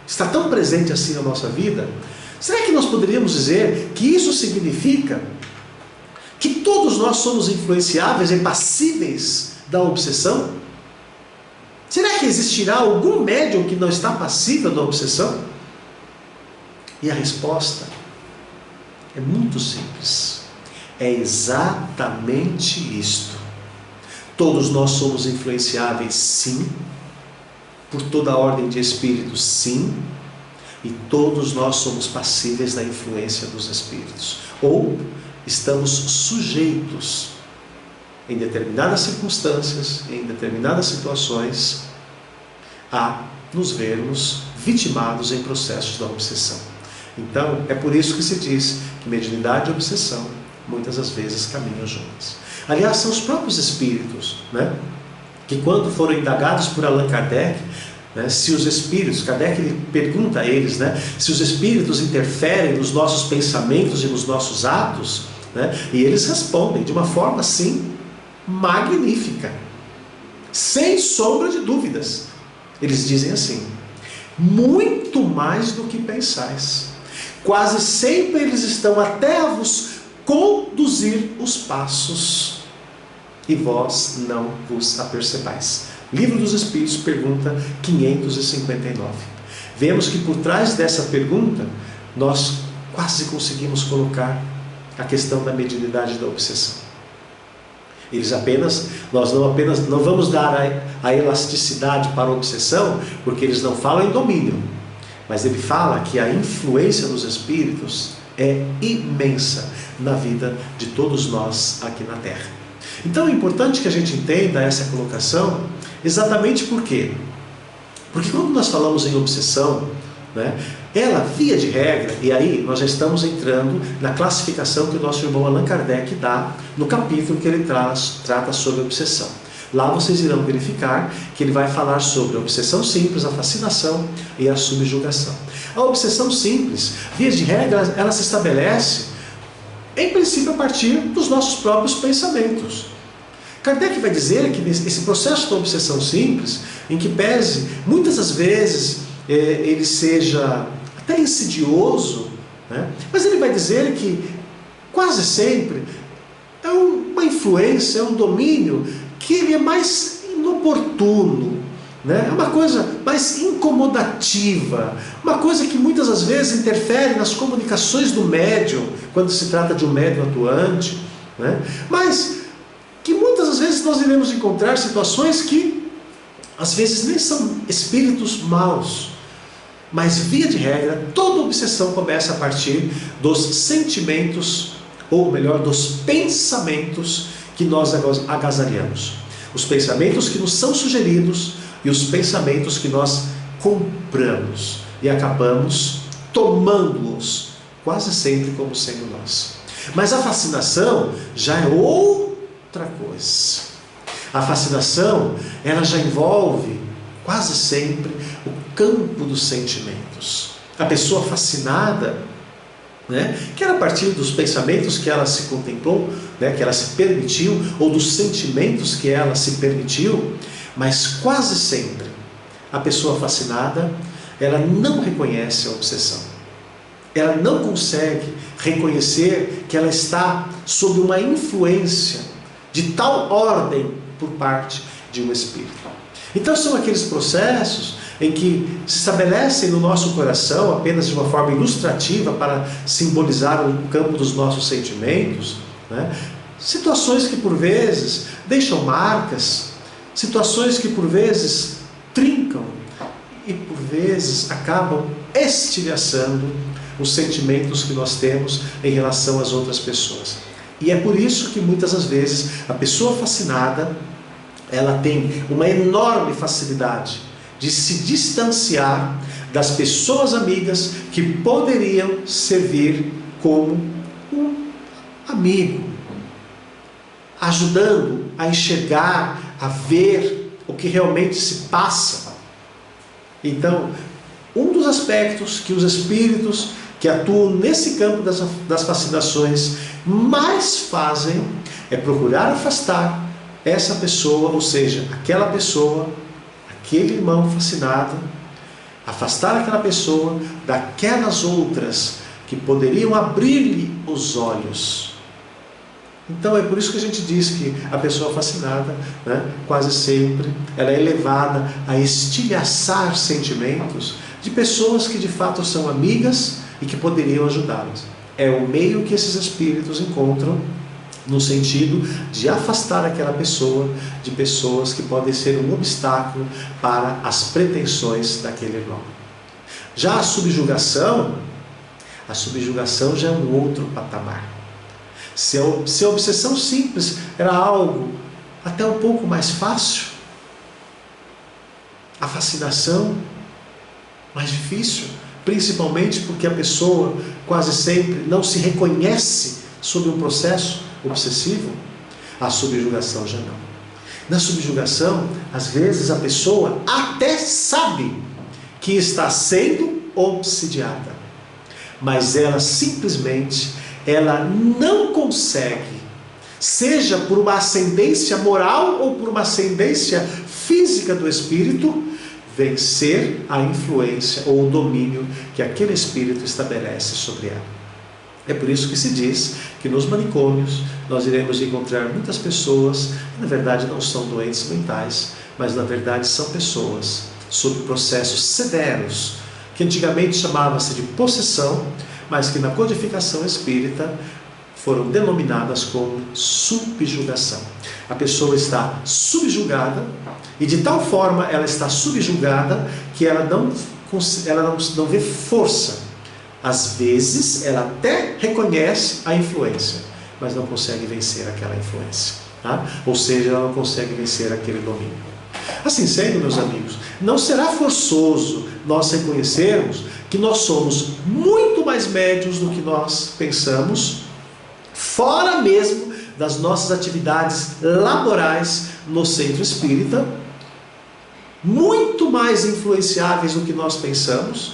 está tão presente assim na nossa vida, será que nós poderíamos dizer que isso significa que todos nós somos influenciáveis e passíveis da obsessão? Será que existirá algum médium que não está passível da obsessão? E a resposta é muito simples. É exatamente isto. Todos nós somos influenciáveis, sim, por toda a ordem de espíritos, sim, e todos nós somos passíveis da influência dos espíritos, ou estamos sujeitos, em determinadas circunstâncias, em determinadas situações, a nos vermos vitimados em processos da obsessão. Então, é por isso que se diz que mediunidade e obsessão, muitas das vezes, caminham juntas. Aliás, são os próprios espíritos, né, que quando foram indagados por Allan Kardec, né, se os espíritos, Kardec ele pergunta a eles, né, se os espíritos interferem nos nossos pensamentos e nos nossos atos, né, e eles respondem de uma forma assim magnífica, sem sombra de dúvidas. Eles dizem assim: muito mais do que pensais, quase sempre eles estão até a vos conduzir os passos, e vós não vos apercebais. Livro dos Espíritos, pergunta 559. Vemos que por trás dessa pergunta, nós quase conseguimos colocar a questão da mediunidade e da obsessão. Nós não vamos dar a elasticidade para a obsessão, porque eles não falam em domínio, mas ele fala que a influência dos espíritos é imensa na vida de todos nós aqui na Terra. Então é importante que a gente entenda essa colocação, exatamente por quê? Porque quando nós falamos em obsessão, né, ela, via de regra, e aí nós já estamos entrando na classificação que o nosso irmão Allan Kardec dá no capítulo que ele trata sobre obsessão. Lá vocês irão verificar que ele vai falar sobre a obsessão simples, a fascinação e a subjugação. A obsessão simples, via de regra, ela se estabelece, em princípio, a partir dos nossos próprios pensamentos. Kardec vai dizer que esse processo da obsessão simples, em que pese, muitas das vezes, ele seja até insidioso, né? Mas ele vai dizer que quase sempre é uma influência, é um domínio que ele é mais inoportuno, né? É uma coisa mais incomodativa, uma coisa que muitas das vezes interfere nas comunicações do médium, quando se trata de um médium atuante, né? Mas que muitas das vezes nós iremos encontrar situações que às vezes nem são espíritos maus, mas via de regra toda obsessão começa a partir dos sentimentos, ou melhor, dos pensamentos que nós agasalhamos, os pensamentos que nos são sugeridos e os pensamentos que nós compramos e acabamos tomando-os quase sempre como sendo nós. Mas a fascinação já é outra coisa. A fascinação, ela já envolve quase sempre o campo dos sentimentos. A pessoa fascinada, né, quer a partir dos pensamentos que ela se contemplou, né, que ela se permitiu, ou dos sentimentos que ela se permitiu, mas quase sempre a pessoa fascinada, ela não reconhece a obsessão. Ela não consegue reconhecer que ela está sob uma influência de de tal ordem por parte de um espírito. Então são aqueles processos em que se estabelecem no nosso coração, apenas de uma forma ilustrativa para simbolizar o campo dos nossos sentimentos, né? Situações que por vezes deixam marcas, situações que por vezes trincam e por vezes acabam estilhaçando os sentimentos que nós temos em relação às outras pessoas. E é por isso que muitas das vezes a pessoa fascinada, ela tem uma enorme facilidade de se distanciar das pessoas amigas que poderiam servir como um amigo, ajudando a enxergar, a ver o que realmente se passa. Então, um dos aspectos que os espíritos que atuam nesse campo das fascinações mais fazem é procurar afastar essa pessoa, ou seja, aquela pessoa, aquele irmão fascinado, afastar aquela pessoa daquelas outras que poderiam abrir-lhe os olhos. Então é por isso que a gente diz que a pessoa fascinada, né, quase sempre, ela é levada a estilhaçar sentimentos de pessoas que de fato são amigas e que poderiam ajudá-las. É o meio que esses espíritos encontram no sentido de afastar aquela pessoa de pessoas que podem ser um obstáculo para as pretensões daquele irmão. Já a subjugação já é um outro patamar. Se a obsessão simples era algo até um pouco mais fácil, a fascinação mais difícil, principalmente porque a pessoa quase sempre não se reconhece sob um processo obsessivo. A subjugação já não. Na subjugação, às vezes a pessoa até sabe que está sendo obsidiada, mas ela simplesmente não consegue, seja por uma ascendência moral ou por uma ascendência física do espírito, vencer a influência ou o domínio que aquele espírito estabelece sobre ela. É por isso que se diz que nos manicômios nós iremos encontrar muitas pessoas que na verdade não são doentes mentais, mas na verdade são pessoas sob processos severos, que antigamente chamava-se de possessão, mas que na codificação espírita foram denominadas como subjugação. A pessoa está subjugada, e de tal forma ela está subjugada que ela não vê força. Às vezes ela até reconhece a influência, mas não consegue vencer aquela influência, tá? Ou seja, ela não consegue vencer aquele domínio. Assim sendo, meus amigos, não será forçoso nós reconhecermos que nós somos muito mais médiuns do que nós pensamos, fora mesmo das nossas atividades laborais no centro espírita, muito mais influenciáveis do que nós pensamos.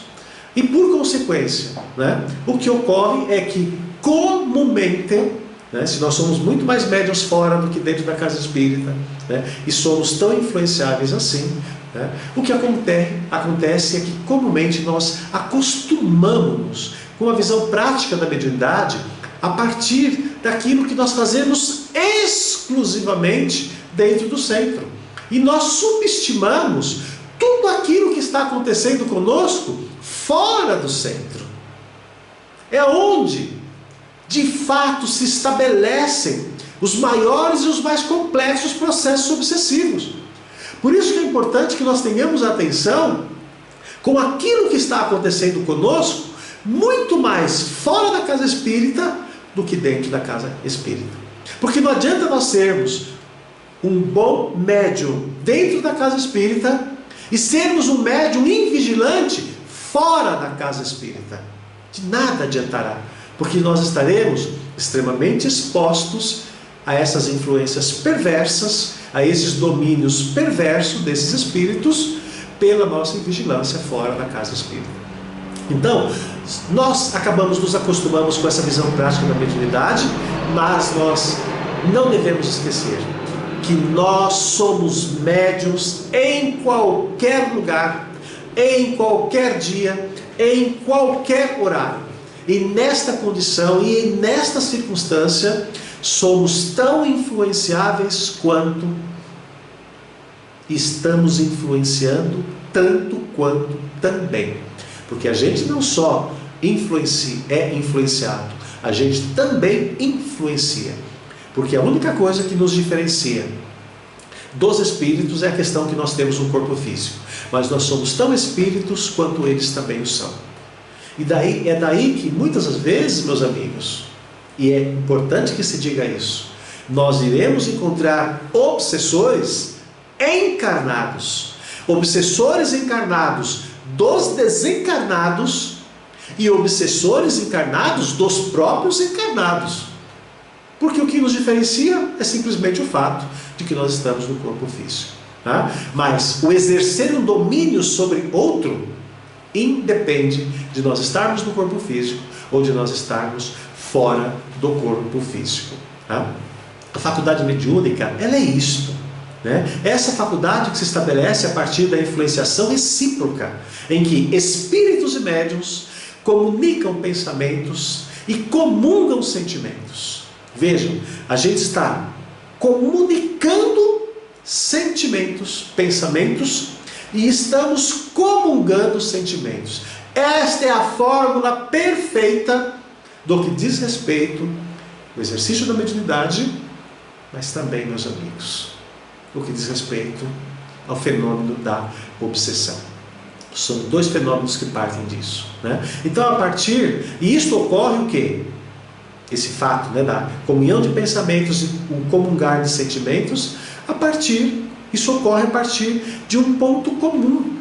E por consequência, né, o que ocorre é que comumente, né, se nós somos muito mais médiuns fora do que dentro da casa espírita, né, e somos tão influenciáveis assim, né, o que acontece é que comumente nós acostumamos com a visão prática da mediunidade a partir daquilo que nós fazemos exclusivamente dentro do centro. E nós subestimamos tudo aquilo que está acontecendo conosco fora do centro. É onde, de fato, se estabelecem os maiores e os mais complexos processos obsessivos. Por isso que é importante que nós tenhamos atenção com aquilo que está acontecendo conosco, muito mais fora da casa espírita do que dentro da casa espírita. Porque não adianta nós sermos um bom médium dentro da casa espírita e sermos um médium invigilante fora da casa espírita. De nada adiantará, porque nós estaremos extremamente expostos a essas influências perversas, a esses domínios perversos desses espíritos, pela nossa invigilância fora da casa espírita. Então, nós nos acostumamos com essa visão prática da mediunidade, mas nós não devemos esquecer que nós somos médiuns em qualquer lugar, em qualquer dia, em qualquer horário. E nesta condição e nesta circunstância, somos tão influenciáveis quanto estamos influenciando tanto quanto também. Porque a gente não só é influenciado, a gente também influencia. Porque a única coisa que nos diferencia dos espíritos é a questão que nós temos um corpo físico. Mas nós somos tão espíritos quanto eles também o são. E é daí que muitas das vezes, meus amigos, e é importante que se diga isso, nós iremos encontrar obsessores encarnados, obsessores encarnados dos desencarnados e obsessores encarnados dos próprios encarnados. Porque o que nos diferencia é simplesmente o fato de que nós estamos no corpo físico. Tá? Mas o exercer um domínio sobre outro independe de nós estarmos no corpo físico ou de nós estarmos fora do corpo físico. Tá? A faculdade mediúnica, ela é isto. Né? Essa faculdade que se estabelece a partir da influenciação recíproca, em que espíritos e médiuns comunicam pensamentos e comungam sentimentos. Vejam, a gente está comunicando sentimentos, pensamentos, e estamos comungando sentimentos. Esta é a fórmula perfeita do que diz respeito ao exercício da mediunidade, mas também, meus amigos, o que diz respeito ao fenômeno da obsessão. São dois fenômenos que partem disso. Né? Então, e isto ocorre o quê? Esse fato, né, da comunhão de pensamentos e o comungar de sentimentos, isso ocorre a partir de um ponto comum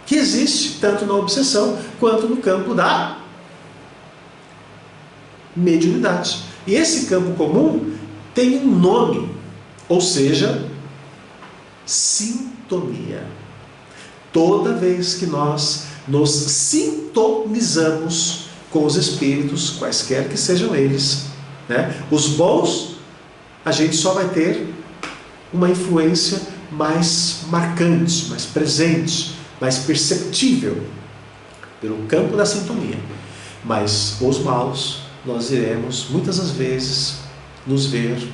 que existe tanto na obsessão quanto no campo da mediunidade. E esse campo comum tem um nome, ou seja, sintonia. Toda vez que nós nos sintonizamos com os espíritos, quaisquer que sejam eles, né? Os bons, a gente só vai ter uma influência mais marcante, mais presente, mais perceptível pelo campo da sintonia. Mas os maus, nós iremos muitas das vezes nos ver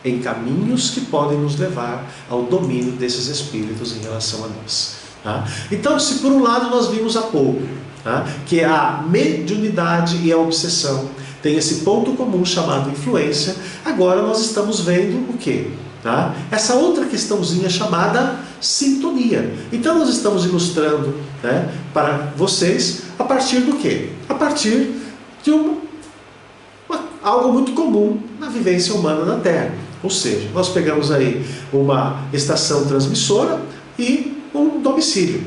em caminhos que podem nos levar ao domínio desses espíritos em relação a nós. Tá? Então, se por um lado nós vimos há pouco, tá, que a mediunidade e a obsessão têm esse ponto comum chamado influência, agora nós estamos vendo o quê? Tá? Essa outra questãozinha chamada sintonia. Então nós estamos ilustrando, né, para vocês a partir do quê? A partir de algo muito comum na vivência humana na Terra. Ou seja, nós pegamos aí uma estação transmissora e um domicílio.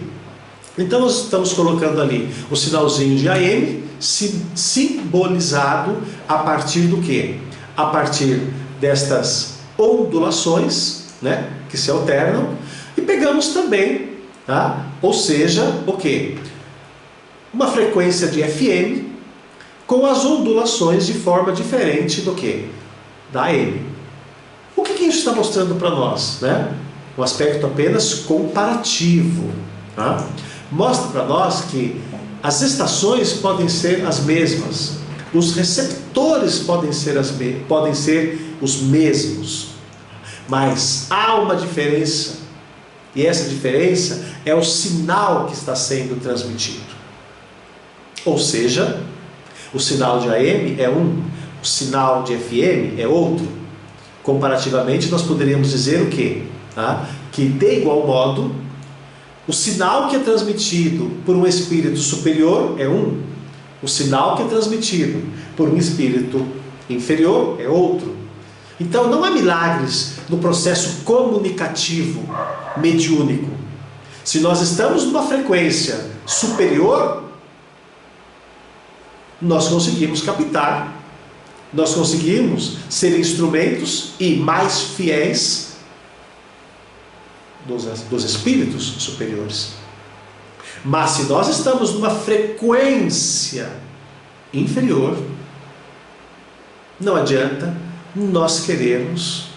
Então nós estamos colocando ali o sinalzinho de AM, simbolizado a partir do quê? A partir destas ondulações, né, que se alternam, e pegamos também, tá? Ou seja, o quê? Uma frequência de FM com as ondulações de forma diferente do que? Da AM. O que isso está mostrando para nós? Né? Um aspecto apenas comparativo. Tá? Mostra para nós que as estações podem ser as mesmas, os receptores podem ser os mesmos, mas há uma diferença, e essa diferença é o sinal que está sendo transmitido. Ou seja, o sinal de AM é um, o sinal de FM é outro. Comparativamente, nós poderíamos dizer o quê? Tá? Que de igual modo, o sinal que é transmitido por um espírito superior é um, o sinal que é transmitido por um espírito inferior é outro. Então não há milagres no processo comunicativo mediúnico. Se nós estamos numa frequência superior, nós conseguimos captar, nós conseguimos ser instrumentos e mais fiéis dos espíritos superiores. Mas se nós estamos numa frequência inferior, não adianta nós queremos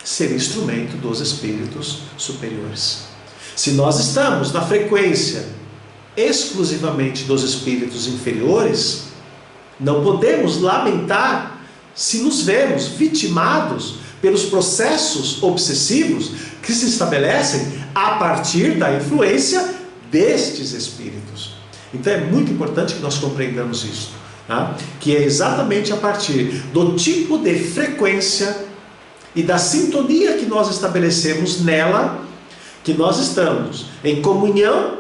ser instrumento dos espíritos superiores. Se nós estamos na frequência exclusivamente dos espíritos inferiores, não podemos lamentar se nos vemos vitimados pelos processos obsessivos que se estabelecem a partir da influência destes espíritos. Então é muito importante que nós compreendamos isso, tá? Que é exatamente a partir do tipo de frequência e da sintonia que nós estabelecemos nela, que nós estamos em comunhão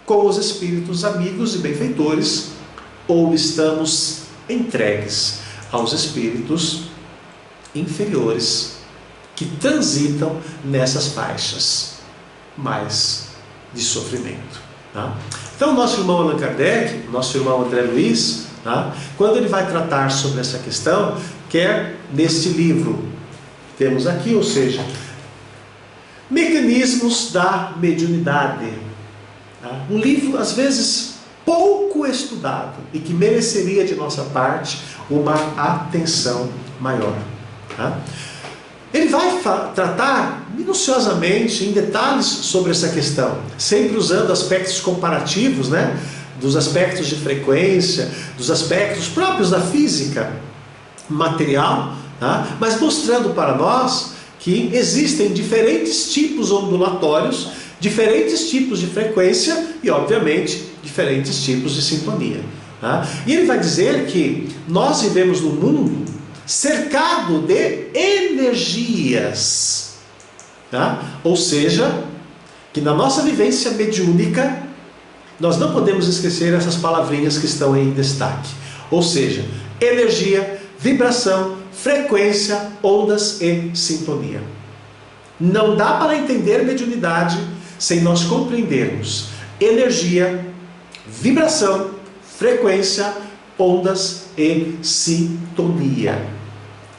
com os espíritos amigos e benfeitores, ou estamos entregues aos espíritos inferiores que transitam nessas faixas mais de sofrimento, tá? Então, nosso irmão Allan Kardec, nosso irmão André Luiz, tá? Quando ele vai tratar sobre essa questão, quer neste livro temos aqui, ou seja, Mecanismos da Mediunidade, tá? Um livro às vezes pouco estudado e que mereceria de nossa parte uma atenção maior, tá? Ele vai tratar minuciosamente, em detalhes, sobre essa questão, sempre usando aspectos comparativos, né? Dos aspectos de frequência, dos aspectos próprios da física material, tá? Mas mostrando para nós que existem diferentes tipos ondulatórios, diferentes tipos de frequência e, obviamente, diferentes tipos de sintonia, tá? E ele vai dizer que nós vivemos num mundo cercado de energias, tá? Ou seja, que na nossa vivência mediúnica nós não podemos esquecer essas palavrinhas que estão em destaque, ou seja, energia, vibração, frequência, ondas e sintonia. Não dá para entender mediunidade sem nós compreendermos energia, vibração, frequência, ondas e sintonia.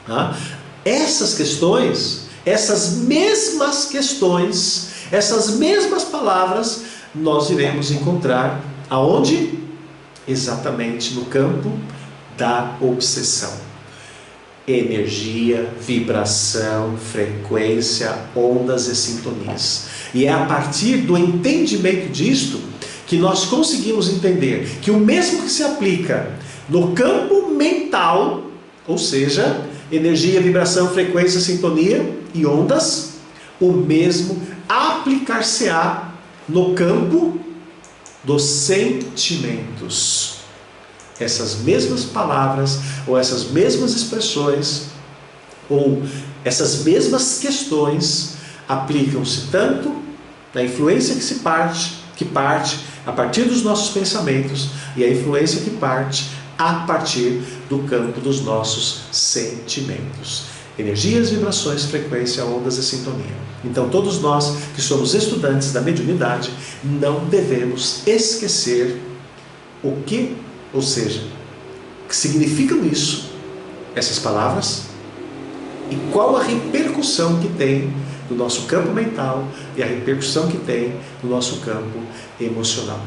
Tá? Essas questões, essas mesmas questões, essas mesmas palavras, nós iremos encontrar aonde? Exatamente no campo da obsessão. Energia, vibração, frequência, ondas e sintonias. E é a partir do entendimento disto que nós conseguimos entender que o mesmo que se aplica no campo mental, ou seja, energia, vibração, frequência, sintonia e ondas, o mesmo aplicar-se-á no campo dos sentimentos. Essas mesmas palavras, ou essas mesmas expressões, ou essas mesmas questões, aplicam-se tanto na influência que parte a partir dos nossos pensamentos, e a influência que parte a partir do campo dos nossos sentimentos. Energias, vibrações, frequência, ondas e sintonia. Então todos nós que somos estudantes da mediunidade não devemos esquecer o que, ou seja, o que significam isso, essas palavras, e qual a repercussão que tem no nosso campo mental e a repercussão que tem no nosso campo emocional.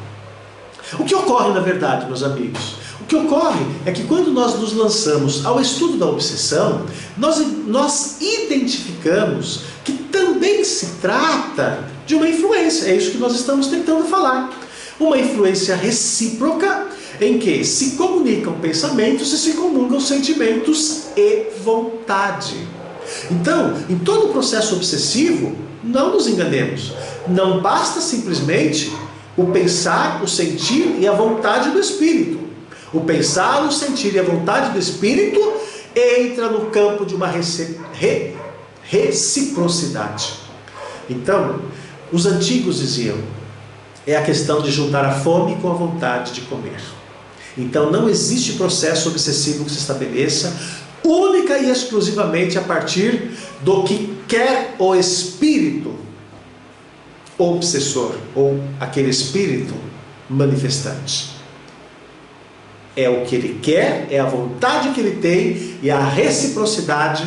O que ocorre na verdade, meus amigos? O que ocorre é que quando nós nos lançamos ao estudo da obsessão, nós identificamos que também se trata de uma influência. É isso que nós estamos tentando falar. Uma influência recíproca em que se comunicam pensamentos e se comungam sentimentos e vontade. Então, em todo o processo obsessivo, não nos enganemos. Não basta simplesmente o pensar, o sentir e a vontade do espírito. O pensar, o sentir e a vontade do espírito entra no campo de uma reciprocidade. Então, os antigos diziam, é a questão de juntar a fome com a vontade de comer. Então não existe processo obsessivo que se estabeleça única e exclusivamente a partir do que quer o espírito obsessor ou aquele espírito manifestante. É o que ele quer, é a vontade que ele tem e a reciprocidade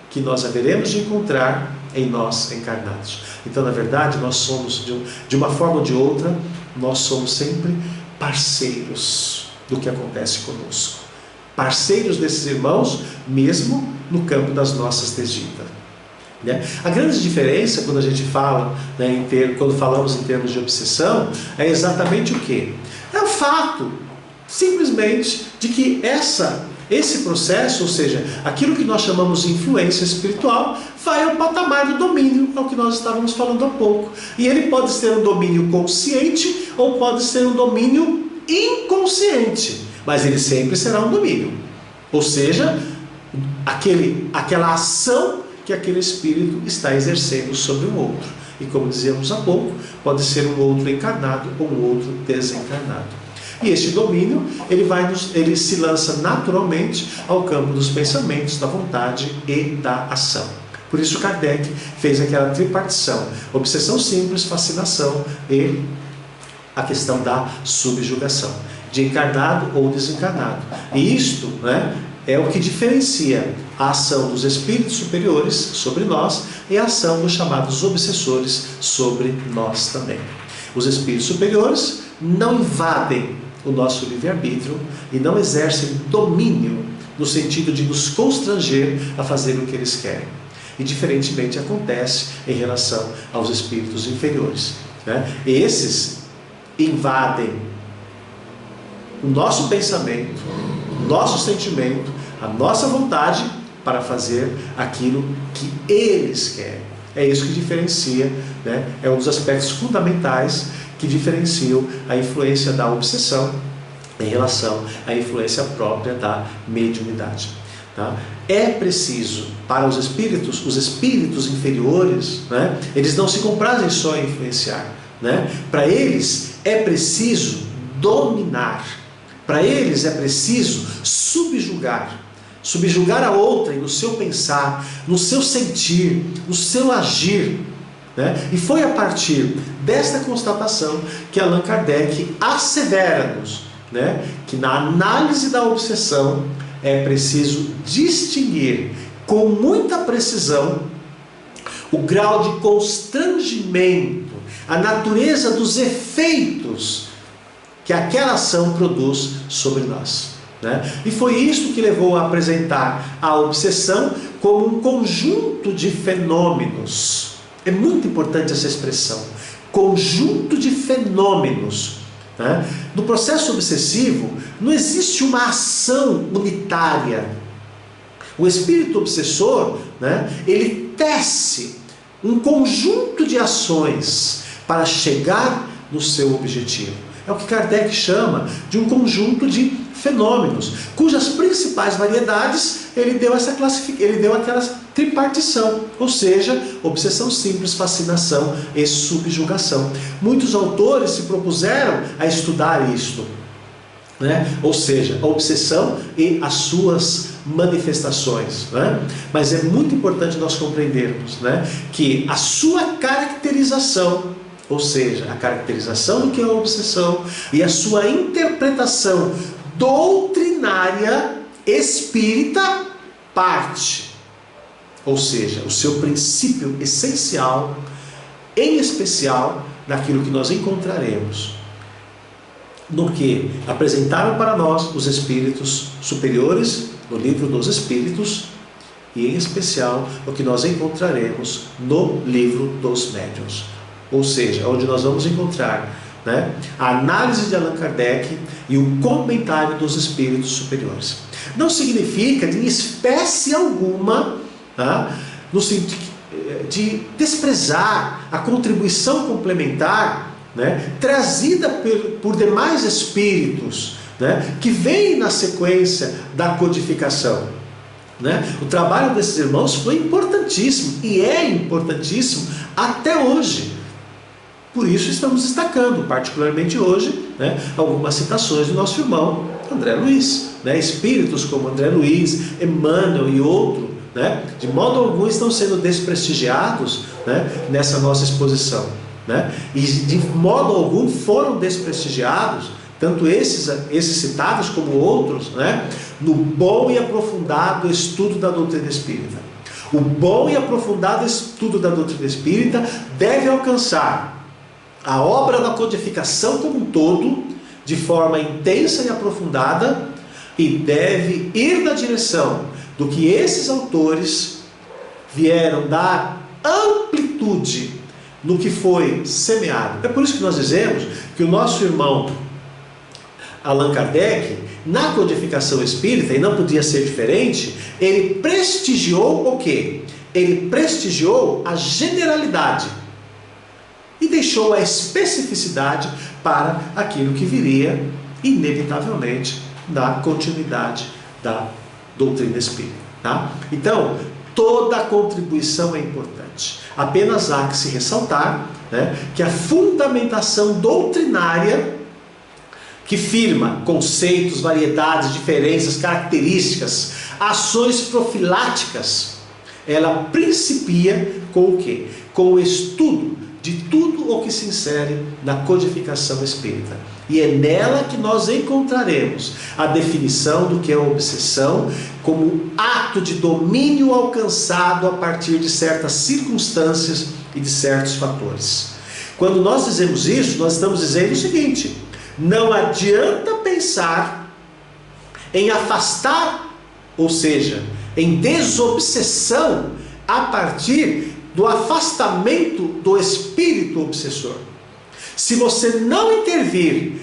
que nós haveremos de encontrar em nós encarnados. Então, na verdade, nós somos, de uma forma ou de outra, nós somos sempre parceiros do que acontece conosco. Parceiros desses irmãos, mesmo no campo das nossas desditas. A grande diferença quando a gente fala, quando falamos em termos de obsessão, é exatamente o quê? É o fato, simplesmente, de que essa esse processo, ou seja, aquilo que nós chamamos de influência espiritual, vai ao patamar do domínio, é o que nós estávamos falando há pouco. E ele pode ser um domínio consciente ou pode ser um domínio inconsciente, mas ele sempre será um domínio. Ou seja, aquela ação que aquele espírito está exercendo sobre o outro. E como dizíamos há pouco, pode ser um outro encarnado ou um outro desencarnado. E este domínio, ele se lança naturalmente ao campo dos pensamentos, da vontade e da ação. Por isso Kardec fez aquela tripartição: obsessão simples, fascinação e a questão da subjugação, de encarnado ou desencarnado. E isto, né, é o que diferencia a ação dos espíritos superiores sobre nós e a ação dos chamados obsessores sobre nós também. Os espíritos superiores não invadem o nosso livre-arbítrio e não exercem domínio no sentido de nos constranger a fazer o que eles querem. E diferentemente acontece em relação aos espíritos inferiores, né? Esses invadem o nosso pensamento, o nosso sentimento, a nossa vontade para fazer aquilo que eles querem. É isso que diferencia, né? É um dos aspectos fundamentais que diferenciam a influência da obsessão em relação à influência própria da mediunidade. Tá? É preciso, para os espíritos inferiores, né, eles não se comprazem só em influenciar. Né? Para eles é preciso dominar, para eles é preciso subjugar. Subjugar a outrem no seu pensar, no seu sentir, no seu agir. Né? E foi a partir desta constatação que Allan Kardec assevera-nos, né, que na análise da obsessão é preciso distinguir com muita precisão o grau de constrangimento, a natureza dos efeitos que aquela ação produz sobre nós. Né? E foi isso que levou a apresentar a obsessão como um conjunto de fenômenos. É muito importante essa expressão, conjunto de fenômenos. Né? No processo obsessivo não existe uma ação unitária. O espírito obsessor, né, ele tece um conjunto de ações para chegar no seu objetivo. É o que Kardec chama de um conjunto de fenômenos, cujas principais variedades ele deu aquela tripartição, ou seja, obsessão simples, fascinação e subjugação. Muitos autores se propuseram a estudar isto, né? Ou seja, a obsessão e as suas manifestações, né? Mas é muito importante nós compreendermos, né, que a sua caracterização, ou seja, a caracterização do que é a obsessão e a sua interpretação doutrinária espírita parte, ou seja, o seu princípio essencial, em especial naquilo que nós encontraremos no que apresentaram para nós os espíritos superiores no livro dos Espíritos e em especial o que nós encontraremos no livro dos Médiuns, ou seja, onde nós vamos encontrar, né, a análise de Allan Kardec e o comentário dos espíritos superiores. Não significa, em espécie alguma, tá, no sentido de desprezar a contribuição complementar, né, trazida por demais espíritos, né, que vem na sequência da codificação. Né? O trabalho desses irmãos foi importantíssimo e é importantíssimo até hoje. Por isso estamos destacando, particularmente hoje, né, algumas citações do nosso irmão André Luiz, né, espíritos como André Luiz, Emmanuel e outros, né, de modo algum estão sendo desprestigiados, né, nessa nossa exposição, né, e de modo algum foram desprestigiados, tanto esses citados como outros, né, no bom e aprofundado estudo da doutrina espírita. O bom e aprofundado estudo da doutrina espírita deve alcançar a obra da codificação como um todo, de forma intensa e aprofundada, e deve ir na direção do que esses autores vieram dar amplitude no que foi semeado. É por isso que nós dizemos que o nosso irmão Allan Kardec, na codificação espírita, e não podia ser diferente, ele prestigiou o quê? Ele prestigiou a generalidade e deixou a especificidade para aquilo que viria, inevitavelmente, na continuidade da doutrina espírita. Tá? Então, toda a contribuição é importante. Apenas há que se ressaltar, né, que a fundamentação doutrinária, que firma conceitos, variedades, diferenças, características, ações profiláticas, ela principia com o quê? Com o estudo de tudo o que se insere na codificação espírita. E é nela que nós encontraremos a definição do que é obsessão como ato de domínio alcançado a partir de certas circunstâncias e de certos fatores. Quando nós dizemos isso, nós estamos dizendo o seguinte: não adianta pensar em afastar, ou seja, em desobsessão a partir do afastamento do espírito obsessor. Se você não intervir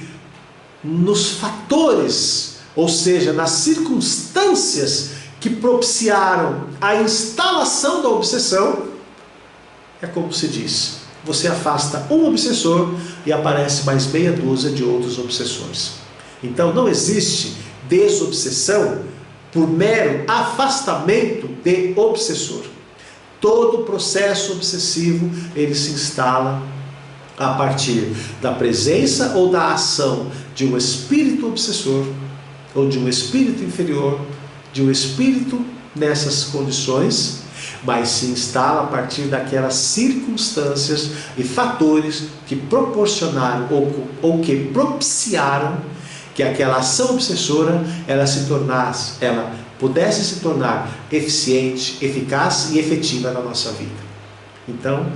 nos fatores, ou seja, nas circunstâncias que propiciaram a instalação da obsessão, é como se diz, você afasta um obsessor e aparece mais meia dúzia de outros obsessores. Então não existe desobsessão por mero afastamento de obsessor. Todo processo obsessivo, ele se instala a partir da presença ou da ação de um espírito obsessor, ou de um espírito inferior, de um espírito nessas condições, mas se instala a partir daquelas circunstâncias e fatores que proporcionaram ou que propiciaram que aquela ação obsessora ela pudesse se tornar eficiente, eficaz e efetiva na nossa vida. Então,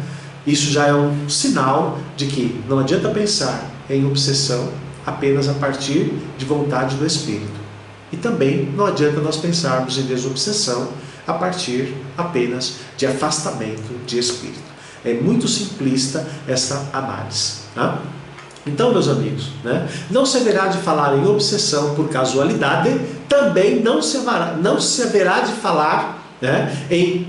isso já é um sinal de que não adianta pensar em obsessão apenas a partir de vontade do espírito. E também não adianta nós pensarmos em desobsessão a partir apenas de afastamento de espírito. É muito simplista essa análise. Tá? Então, meus amigos, né, não se haverá de falar em obsessão por casualidade, também não se haverá de falar, né, em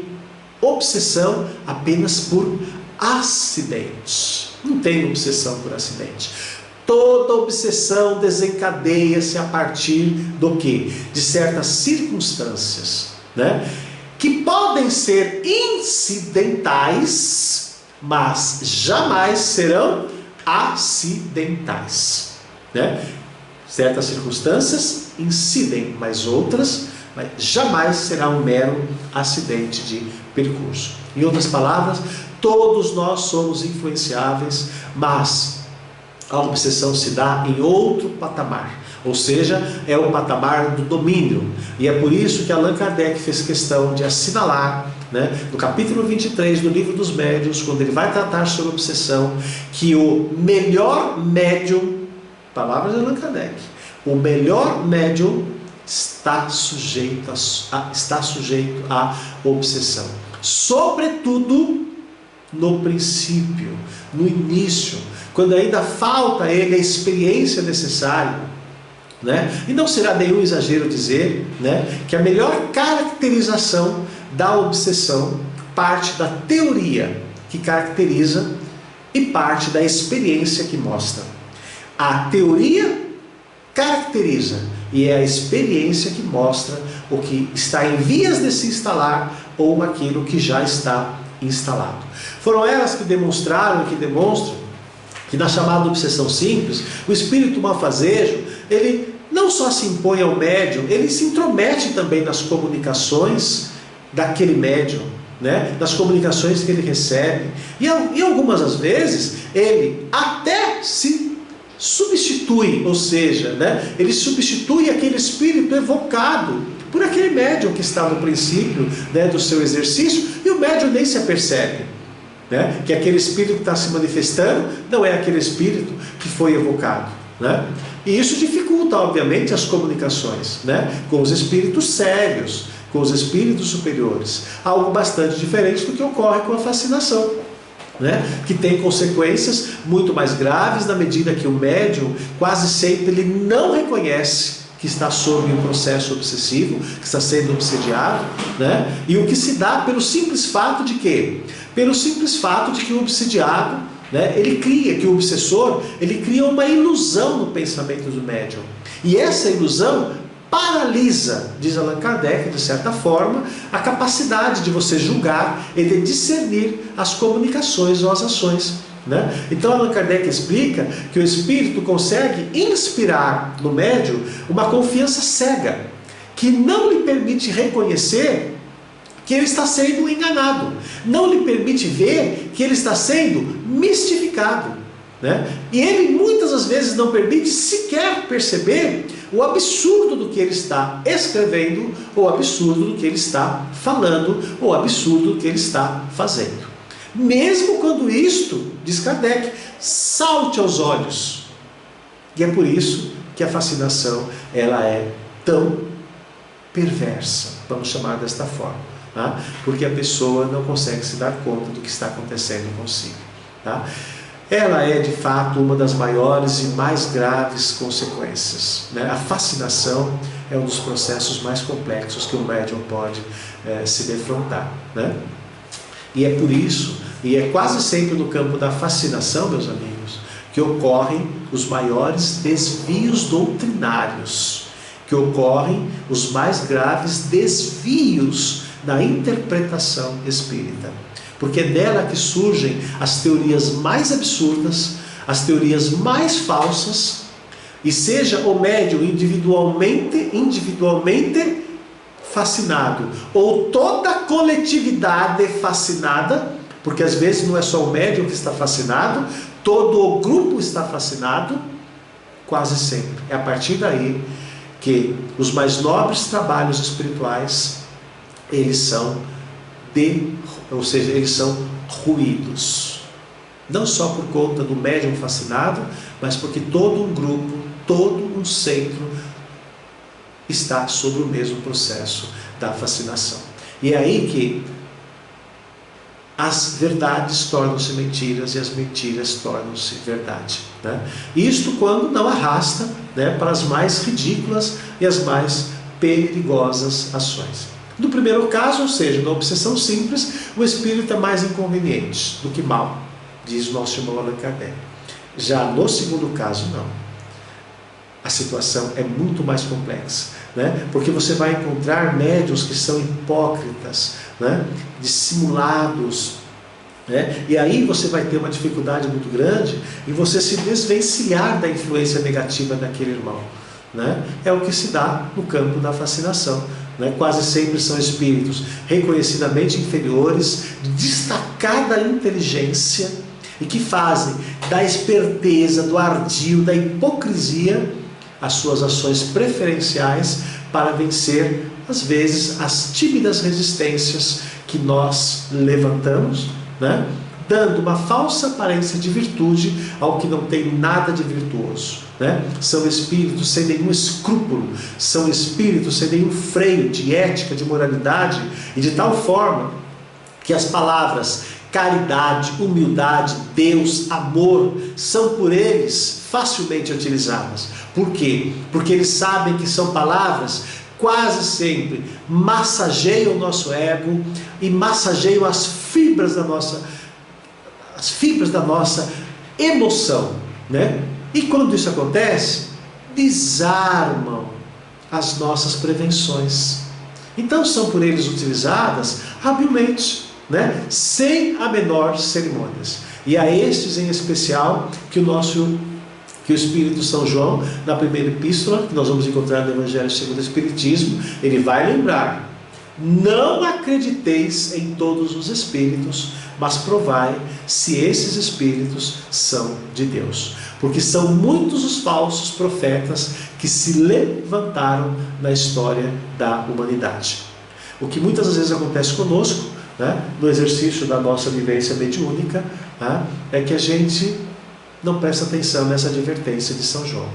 obsessão apenas por acidente. Não tem obsessão por acidente. Toda obsessão desencadeia-se a partir do quê? De certas circunstâncias, né, que podem ser incidentais, mas jamais serão acidentais, né? Certas circunstâncias incidem, mas outras jamais será um mero acidente de percurso. Em outras palavras, todos nós somos influenciáveis, mas a obsessão se dá em outro patamar, ou seja, é o patamar do domínio. E é por isso que Allan Kardec fez questão de assinalar, né, no capítulo 23 do Livro dos Médiuns, quando ele vai tratar sobre obsessão, que o melhor médium, palavras de Allan Kardec, o melhor médium está sujeito à obsessão, sobretudo no princípio, no início, quando ainda falta a ele a experiência necessária, né? E não será nenhum exagero dizer, né, que a melhor caracterização da obsessão parte da teoria que caracteriza e parte da experiência que mostra. A teoria caracteriza e é a experiência que mostra o que está em vias de se instalar ou aquilo que já está instalado. Foram elas que demonstraram e que demonstram que na chamada obsessão simples, o espírito malfazejo, ele não só se impõe ao médium, ele se intromete também nas comunicações daquele médium, né? Nas comunicações que ele recebe. E algumas das vezes, ele até se substitui, ou seja, né, ele substitui aquele espírito evocado por aquele médium que está no princípio, né, do seu exercício, e o médium nem se apercebe, né, que aquele espírito que está se manifestando não é aquele espírito que foi evocado, né? E isso dificulta, obviamente, as comunicações, né, com os espíritos sérios, com os espíritos superiores. Algo bastante diferente do que ocorre com a fascinação. né, que tem consequências muito mais graves na medida que o médium quase sempre ele não reconhece que está sob um processo obsessivo, que está sendo obsediado, né, e o que se dá pelo simples fato de quê? Pelo simples fato de que o obsediado, né, ele cria, que o obsessor, ele cria uma ilusão no pensamento do médium, e essa ilusão paralisa, diz Allan Kardec, de certa forma, a capacidade de você julgar e de discernir as comunicações ou as ações, né? Então Allan Kardec explica que o espírito consegue inspirar no médium uma confiança cega, que não lhe permite reconhecer que ele está sendo enganado, não lhe permite ver que ele está sendo mistificado, né? E ele muitas das vezes não permite sequer perceber o absurdo do que ele está escrevendo, ou o absurdo do que ele está falando, ou o absurdo do que ele está fazendo. Mesmo quando isto, diz Kardec, salte aos olhos. E é por isso que a fascinação ela é tão perversa, vamos chamar desta forma, tá? Porque a pessoa não consegue se dar conta do que está acontecendo consigo, tá? Ela é de fato uma das maiores e mais graves consequências, né? A fascinação é um dos processos mais complexos que o médium pode se defrontar, né? E é por isso, e é quase sempre no campo da fascinação, meus amigos, que ocorrem os maiores desvios doutrinários, que ocorrem os mais graves desvios na interpretação espírita. Porque é dela que surgem as teorias mais absurdas, as teorias mais falsas, e seja o médium individualmente fascinado, ou toda a coletividade fascinada, porque às vezes não é só o médium que está fascinado, todo o grupo está fascinado, quase sempre. É a partir daí que os mais nobres trabalhos espirituais, eles são eles são ruídos. Não só por conta do médium fascinado, mas porque todo um grupo, todo um centro está sob o mesmo processo da fascinação. E é aí que as verdades tornam-se mentiras e as mentiras tornam-se verdade, né? Isto quando não arrasta, né, para as mais ridículas e as mais perigosas ações. No primeiro caso, ou seja, na obsessão simples, o espírito é mais inconveniente do que mal, diz o nosso irmão Allan Kardec. Já no segundo caso, não. A situação é muito mais complexa, né? Porque você vai encontrar médiuns que são hipócritas, né? Dissimulados, né? E aí você vai ter uma dificuldade muito grande em você se desvencilhar da influência negativa daquele irmão, né? É o que se dá no campo da fascinação, né? Quase sempre são espíritos reconhecidamente inferiores, de destacada inteligência, e que fazem da esperteza, do ardil, da hipocrisia as suas ações preferenciais para vencer, às vezes, as tímidas resistências que nós levantamos, né? Dando uma falsa aparência de virtude ao que não tem nada de virtuoso, né? São espíritos sem nenhum escrúpulo, são espíritos sem nenhum freio de ética, de moralidade, e de tal forma que as palavras caridade, humildade, Deus, amor, são por eles facilmente utilizadas. Por quê? Porque eles sabem que são palavras quase sempre massageiam o nosso ego e massageiam as fibras da nossa emoção, né? E quando isso acontece, desarmam as nossas prevenções. Então são por eles utilizadas habilmente, né? Sem a menor cerimônias. E a estes em especial que o Espírito São João, na primeira epístola, que nós vamos encontrar no Evangelho segundo o Espiritismo, ele vai lembrar: não acrediteis em todos os espíritos, mas provai se esses espíritos são de Deus. Porque são muitos os falsos profetas que se levantaram na história da humanidade. O que muitas vezes acontece conosco, né, no exercício da nossa vivência mediúnica, né, é que a gente não presta atenção nessa advertência de São João,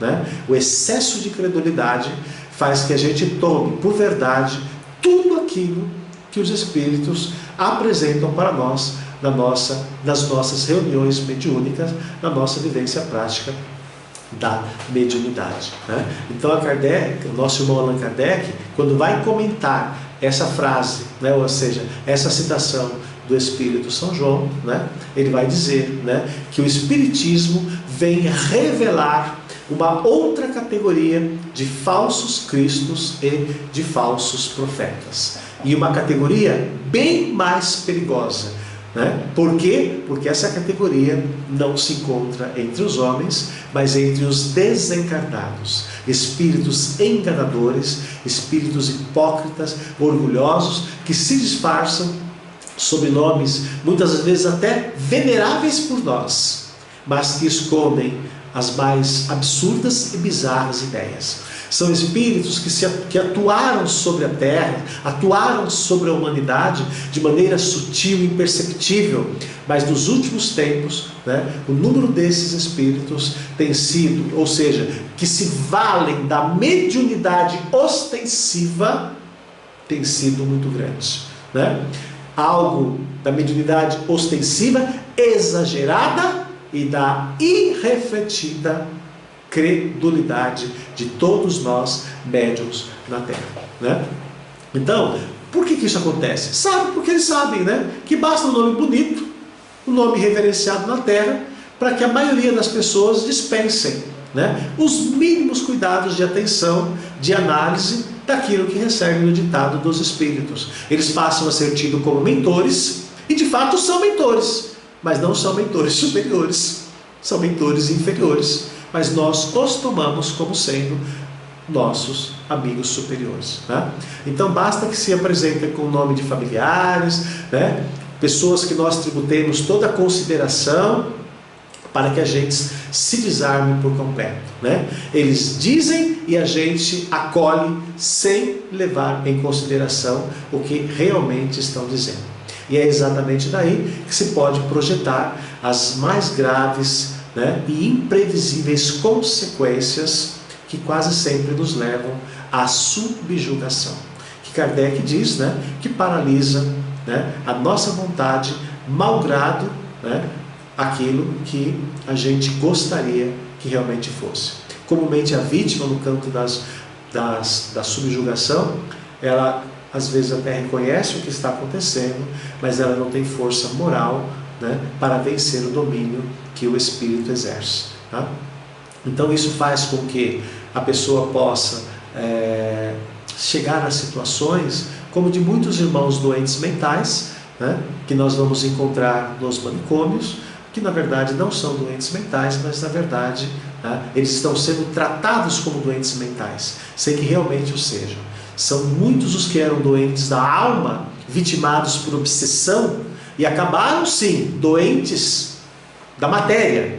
né? O excesso de credulidade faz que a gente tome por verdade tudo aquilo que os espíritos apresentam para nós nas nossas reuniões mediúnicas, na nossa vivência prática da mediunidade, né? Então o nosso irmão Allan Kardec, quando vai comentar essa frase, né, ou seja, essa citação do Espírito São João, né, ele vai dizer, né, que o Espiritismo vem revelar uma outra categoria de falsos cristos e de falsos profetas, e uma categoria bem mais perigosa, né? Por quê? Porque essa categoria não se encontra entre os homens, mas entre os desencarnados, espíritos enganadores, espíritos hipócritas, orgulhosos, que se disfarçam sob nomes muitas vezes até veneráveis por nós, mas que escondem as mais absurdas e bizarras ideias. São espíritos que atuaram sobre a Terra, atuaram sobre a humanidade de maneira sutil e imperceptível, mas nos últimos tempos, né, o número desses espíritos tem sido, ou seja, que se valem da mediunidade ostensiva, tem sido muito grande, né? Algo da mediunidade ostensiva, exagerada, e da irrefletida credulidade de todos nós médiuns na Terra, né? Então, por que isso acontece? Sabe, porque eles sabem, né, que basta um nome bonito, um nome reverenciado na Terra, para que a maioria das pessoas dispensem, né, os mínimos cuidados de atenção, de análise daquilo que recebem no ditado dos Espíritos. Eles passam a ser tidos como mentores, e de fato são mentores, mas não são mentores superiores, são mentores inferiores, mas nós os tomamos como sendo nossos amigos superiores, né? Então basta que se apresentem com o nome de familiares, né, pessoas que nós tributemos toda a consideração, para que a gente se desarme por completo, né? Eles dizem e a gente acolhe sem levar em consideração o que realmente estão dizendo. E é exatamente daí que se pode projetar as mais graves, né, e imprevisíveis consequências que quase sempre nos levam à subjugação, que Kardec diz, né, que paralisa, né, a nossa vontade, malgrado, né, aquilo que a gente gostaria que realmente fosse. Comumente a vítima, no campo da subjugação, ela às vezes até reconhece o que está acontecendo, mas ela não tem força moral, né, para vencer o domínio que o Espírito exerce, tá? Então isso faz com que a pessoa possa chegar a situações como de muitos irmãos doentes mentais, né, que nós vamos encontrar nos manicômios, que na verdade não são doentes mentais, mas na verdade, né, eles estão sendo tratados como doentes mentais, sem que realmente o sejam. São muitos os que eram doentes da alma, vitimados por obsessão, e acabaram sim doentes da matéria,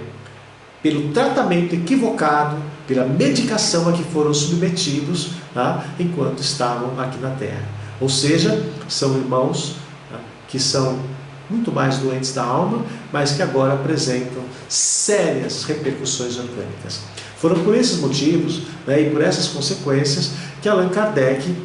pelo tratamento equivocado, pela medicação a que foram submetidos, tá, enquanto estavam aqui na Terra. Ou seja, são irmãos, tá, que são muito mais doentes da alma, mas que agora apresentam sérias repercussões orgânicas. Foram por esses motivos, né, e por essas consequências que Allan Kardec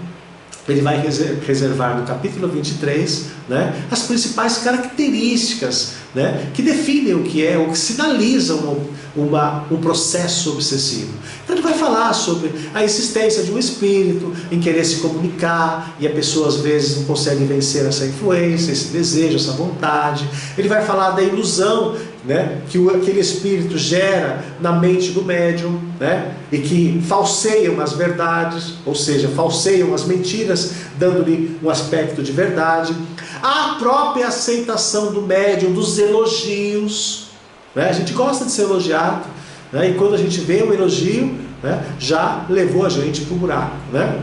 ele vai reservar no capítulo 23, né, as principais características, né, que definem o que é, ou que sinalizam um processo obsessivo. Então ele vai falar sobre a insistência de um espírito em querer se comunicar, e a pessoa às vezes não consegue vencer essa influência, esse desejo, essa vontade. Ele vai falar da ilusão, né, que aquele espírito gera na mente do médium, né, e que falseiam as verdades, ou seja, falseiam as mentiras, dando-lhe um aspecto de verdade. A própria aceitação do médium, dos elogios, né, a gente gosta de ser elogiado, né, e quando a gente vê um elogio, né, já levou a gente para o buraco, né?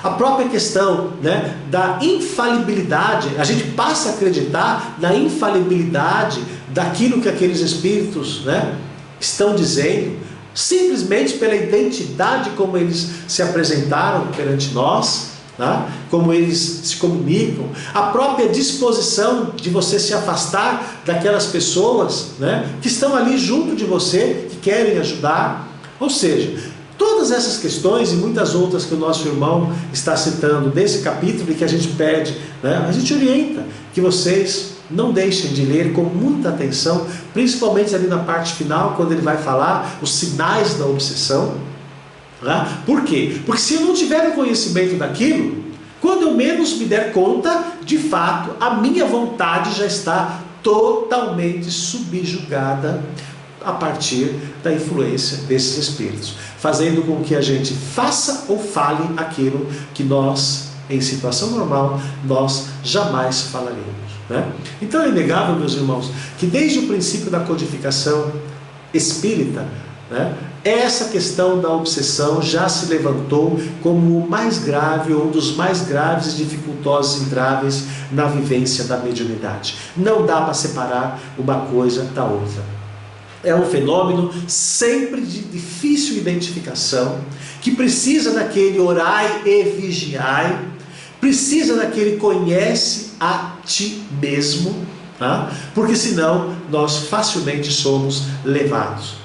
A própria questão, né, da infalibilidade, a gente passa a acreditar na infalibilidade daquilo que aqueles espíritos, né, estão dizendo, simplesmente pela identidade como eles se apresentaram perante nós, né, como eles se comunicam, a própria disposição de você se afastar daquelas pessoas, né, que estão ali junto de você, que querem ajudar. Ou seja, todas essas questões e muitas outras que o nosso irmão está citando nesse capítulo e que a gente pede, né, a gente orienta que vocês não deixem de ler com muita atenção, principalmente ali na parte final, quando ele vai falar os sinais da obsessão. Por quê? Porque se eu não tiver o conhecimento daquilo, quando eu menos me der conta, de fato, a minha vontade já está totalmente subjugada a partir da influência desses espíritos, fazendo com que a gente faça ou fale aquilo que nós, em situação normal, nós jamais falaremos. Então é inegável, meus irmãos, que desde o princípio da codificação espírita, essa questão da obsessão já se levantou como o mais grave, ou um dos mais graves e dificultosos entraves na vivência da mediunidade. Não dá para separar uma coisa da outra. É um fenômeno sempre de difícil identificação, que precisa daquele orai e vigiai, precisa daquele conhece a ti mesmo, porque senão nós facilmente somos levados.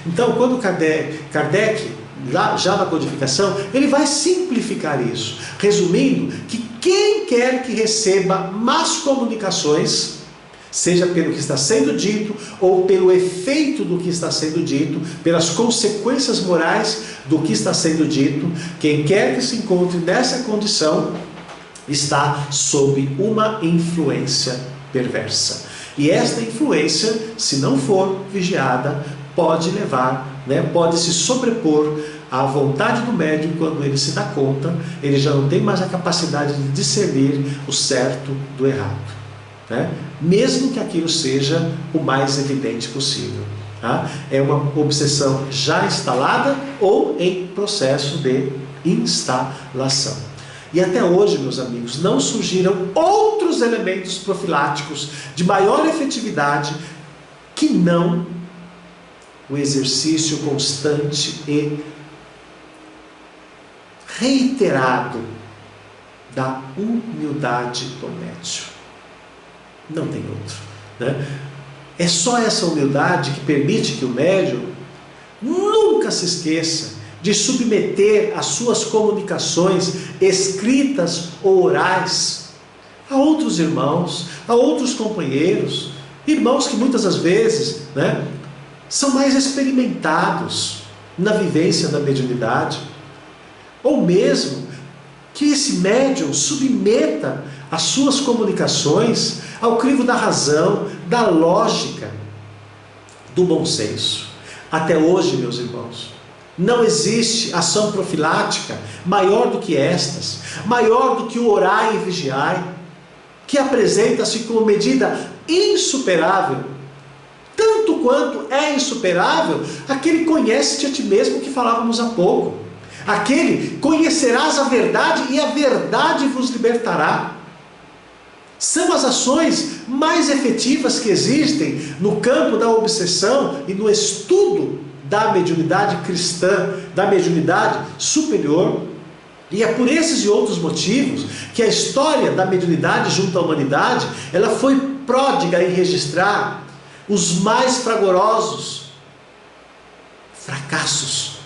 Então, quando Kardec, já na codificação, ele vai simplificar isso, resumindo que quem quer que receba más comunicações, seja pelo que está sendo dito, ou pelo efeito do que está sendo dito, pelas consequências morais do que está sendo dito, quem quer que se encontre nessa condição, está sob uma influência perversa. E esta influência, se não for vigiada, pode levar, pode se sobrepor à vontade do médium. Quando ele se dá conta, ele já não tem mais a capacidade de discernir o certo do errado, mesmo que aquilo seja o mais evidente possível. É uma obsessão já instalada ou em processo de instalação. E até hoje, meus amigos, não surgiram outros elementos profiláticos de maior efetividade que não o exercício constante e reiterado da humildade do médium. Não tem outro. É só essa humildade que permite que o médium nunca se esqueça de submeter as suas comunicações escritas ou orais a outros irmãos, a outros companheiros, irmãos que muitas das vezes são mais experimentados na vivência da mediunidade, ou mesmo que esse médium submeta as suas comunicações ao crivo da razão, da lógica, do bom senso. Até hoje, meus irmãos, não existe ação profilática maior do que estas, maior do que o orai e vigiai, que apresenta-se como medida insuperável, tanto quanto é insuperável aquele conhece-te a ti mesmo que falávamos há pouco, aquele conhecerás a verdade e a verdade vos libertará. São as ações mais efetivas que existem no campo da obsessão e no estudo da mediunidade cristã, da mediunidade superior. E é por esses e outros motivos que a história da mediunidade junto à humanidade, ela foi pródiga em registrar os mais fragorosos fracassos.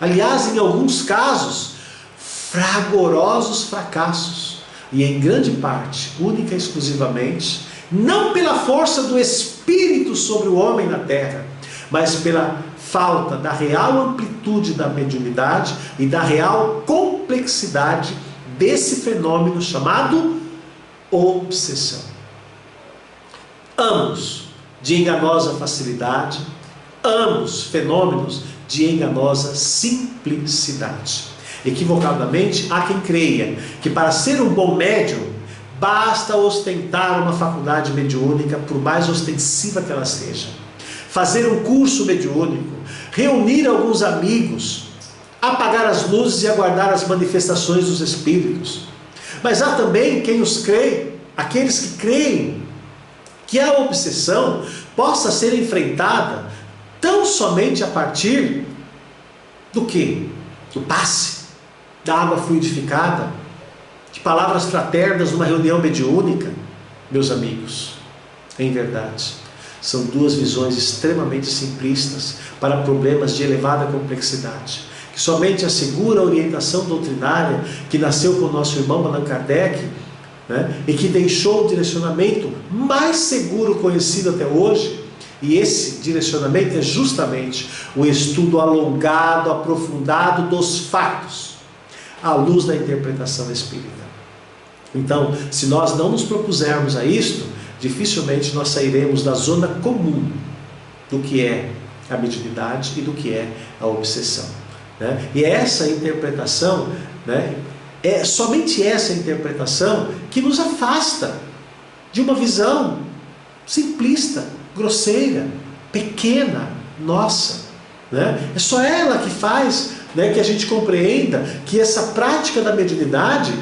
Aliás, em alguns casos, fragorosos fracassos. E em grande parte, única e exclusivamente, não pela força do Espírito sobre o homem na terra, mas pela falta da real amplitude da mediunidade e da real complexidade desse fenômeno chamado obsessão. Ambos de enganosa facilidade, ambos fenômenos de enganosa simplicidade. Equivocadamente, há quem creia que para ser um bom médium, basta ostentar uma faculdade mediúnica, por mais ostensiva que ela seja, fazer um curso mediúnico, reunir alguns amigos, apagar as luzes e aguardar as manifestações dos espíritos. Mas há também quem os crê, aqueles que creem que a obsessão possa ser enfrentada tão somente a partir do quê? Do passe, da água fluidificada, de palavras fraternas numa reunião mediúnica. Meus amigos, em verdade, são duas visões extremamente simplistas para problemas de elevada complexidade, que somente a segura orientação doutrinária que nasceu com o nosso irmão Allan Kardec né? E que deixou o direcionamento mais seguro conhecido até hoje. E esse direcionamento é justamente o estudo alongado, aprofundado dos fatos, à luz da interpretação espírita. Então, se nós não nos propusermos a isto, dificilmente nós sairemos da zona comum do que é a mediunidade e do que é a obsessão, né? E essa interpretação, né, é somente essa interpretação que nos afasta de uma visão simplista, grosseira, pequena, nossa, né? É só ela que faz, né, que a gente compreenda que essa prática da mediunidade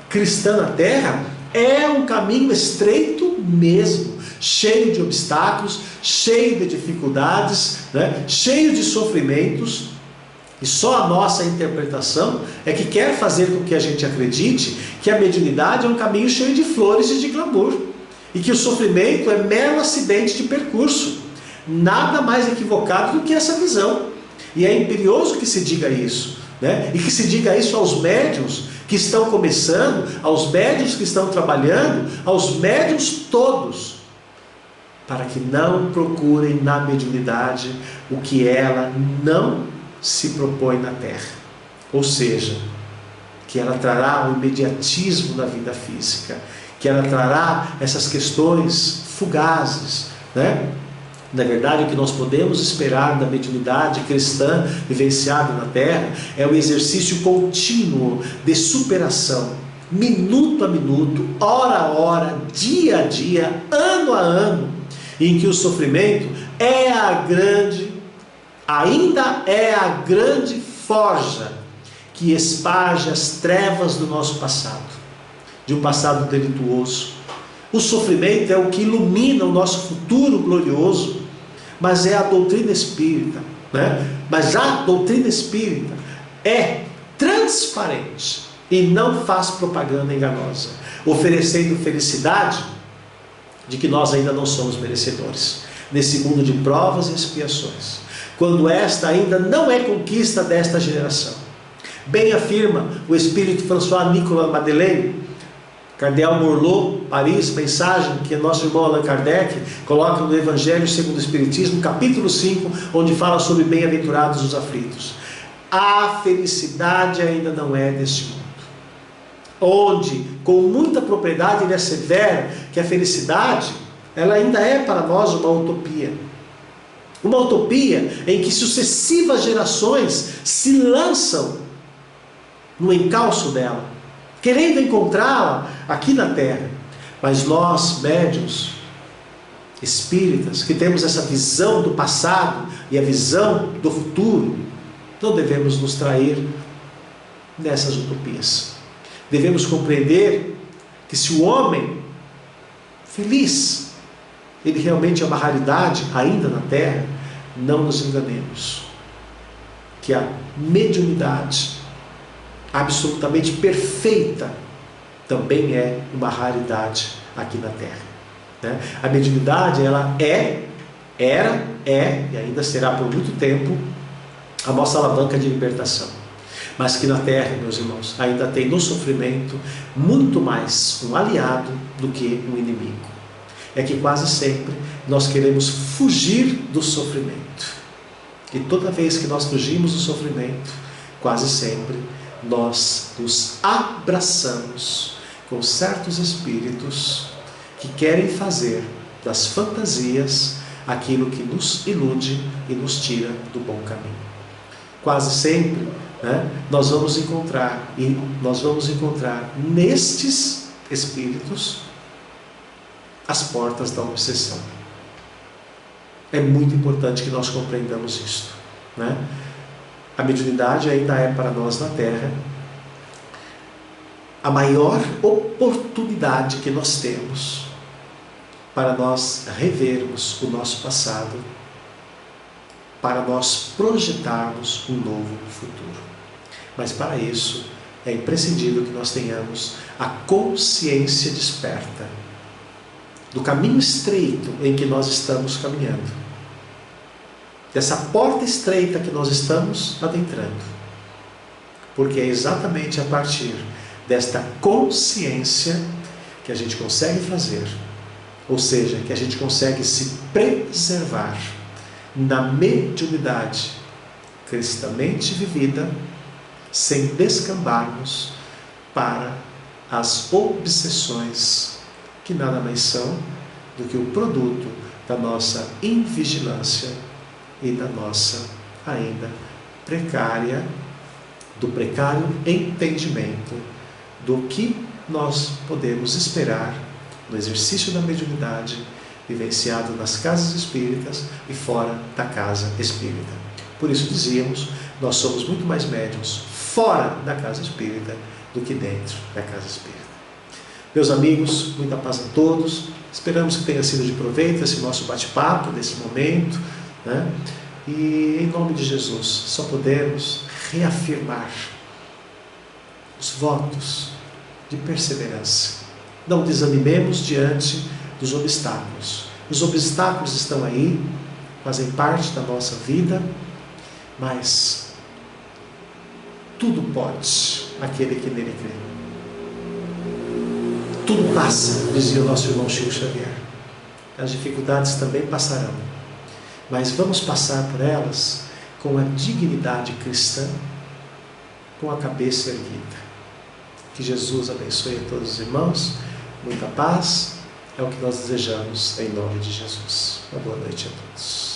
cristã na Terra é um caminho estreito mesmo, cheio de obstáculos, cheio de dificuldades, né, cheio de sofrimentos, e só a nossa interpretação é que quer fazer com que a gente acredite que a mediunidade é um caminho cheio de flores e de glamour, e que o sofrimento é mero acidente de percurso. Nada mais equivocado do que essa visão. E é imperioso que se diga isso, né? E que se diga isso aos médiuns que estão começando, aos médiuns que estão trabalhando, aos médiuns todos, para que não procurem na mediunidade o que ela não se propõe na Terra. Ou seja, que ela trará o imediatismo da vida física, que ela trará essas questões fugazes, né? Na verdade, o que nós podemos esperar da mediunidade cristã vivenciada na Terra é o exercício contínuo de superação, minuto a minuto, hora a hora, dia a dia, ano a ano, em que o sofrimento é ainda é a grande forja que esparge as trevas do nosso passado, de um passado delituoso. O sofrimento é o que ilumina o nosso futuro glorioso, mas é a doutrina espírita, né? Mas a doutrina espírita é transparente e não faz propaganda enganosa, oferecendo felicidade de que nós ainda não somos merecedores, nesse mundo de provas e expiações, quando esta ainda não é conquista desta geração. Bem afirma o espírito François-Nicolas Madeleine, Cardeal Morlot, Paris, mensagem que nosso irmão Allan Kardec coloca no Evangelho segundo o Espiritismo, capítulo 5, onde fala sobre bem-aventurados os aflitos. A felicidade ainda não é deste mundo. Onde, com muita propriedade, ele assevera que a felicidade, ela ainda é para nós uma utopia. Uma utopia em que sucessivas gerações se lançam no encalço dela, querendo encontrá-la aqui na Terra. Mas nós, médiuns, espíritas, que temos essa visão do passado e a visão do futuro, não devemos nos trair nessas utopias. Devemos compreender que se o homem feliz, ele realmente é uma raridade ainda na Terra, não nos enganemos, que a mediunidade absolutamente perfeita também é uma raridade aqui na Terra, né? A mediunidade, ela era e ainda será por muito tempo a nossa alavanca de libertação, mas que na Terra, meus irmãos, ainda tem no sofrimento muito mais um aliado do que um inimigo. É que quase sempre nós queremos fugir do sofrimento, e toda vez que nós fugimos do sofrimento, quase sempre nós nos abraçamos com certos espíritos que querem fazer das fantasias aquilo que nos ilude e nos tira do bom caminho. Quase sempre, né, nós vamos encontrar nestes espíritos as portas da obsessão. É muito importante que nós compreendamos isto, né? A mediunidade ainda é para nós na Terra a maior oportunidade que nós temos para nós revermos o nosso passado, para nós projetarmos um novo futuro. Mas para isso é imprescindível que nós tenhamos a consciência desperta do caminho estreito em que nós estamos caminhando, dessa porta estreita que nós estamos adentrando, porque é exatamente a partir desta consciência que a gente consegue fazer, ou seja, que a gente consegue se preservar na mediunidade cristamente vivida, sem descambarmos para as obsessões, que nada mais são do que o produto da nossa invigilância e da nossa ainda do precário entendimento do que nós podemos esperar no exercício da mediunidade vivenciado nas casas espíritas e fora da casa espírita. Por isso dizíamos, nós somos muito mais médiuns fora da casa espírita do que dentro da casa espírita. Meus amigos, muita paz a todos. Esperamos que tenha sido de proveito esse nosso bate-papo, desse momento, né? E em nome de Jesus, só podemos reafirmar os votos de perseverança. Não desanimemos diante dos obstáculos. Os obstáculos estão aí, fazem parte da nossa vida, mas tudo pode aquele que nele crê. Tudo passa, dizia o nosso irmão Chico Xavier. As dificuldades também passarão, mas vamos passar por elas com a dignidade cristã, com a cabeça erguida. Que Jesus abençoe a todos os irmãos, muita paz, é o que nós desejamos em nome de Jesus. Uma boa noite a todos.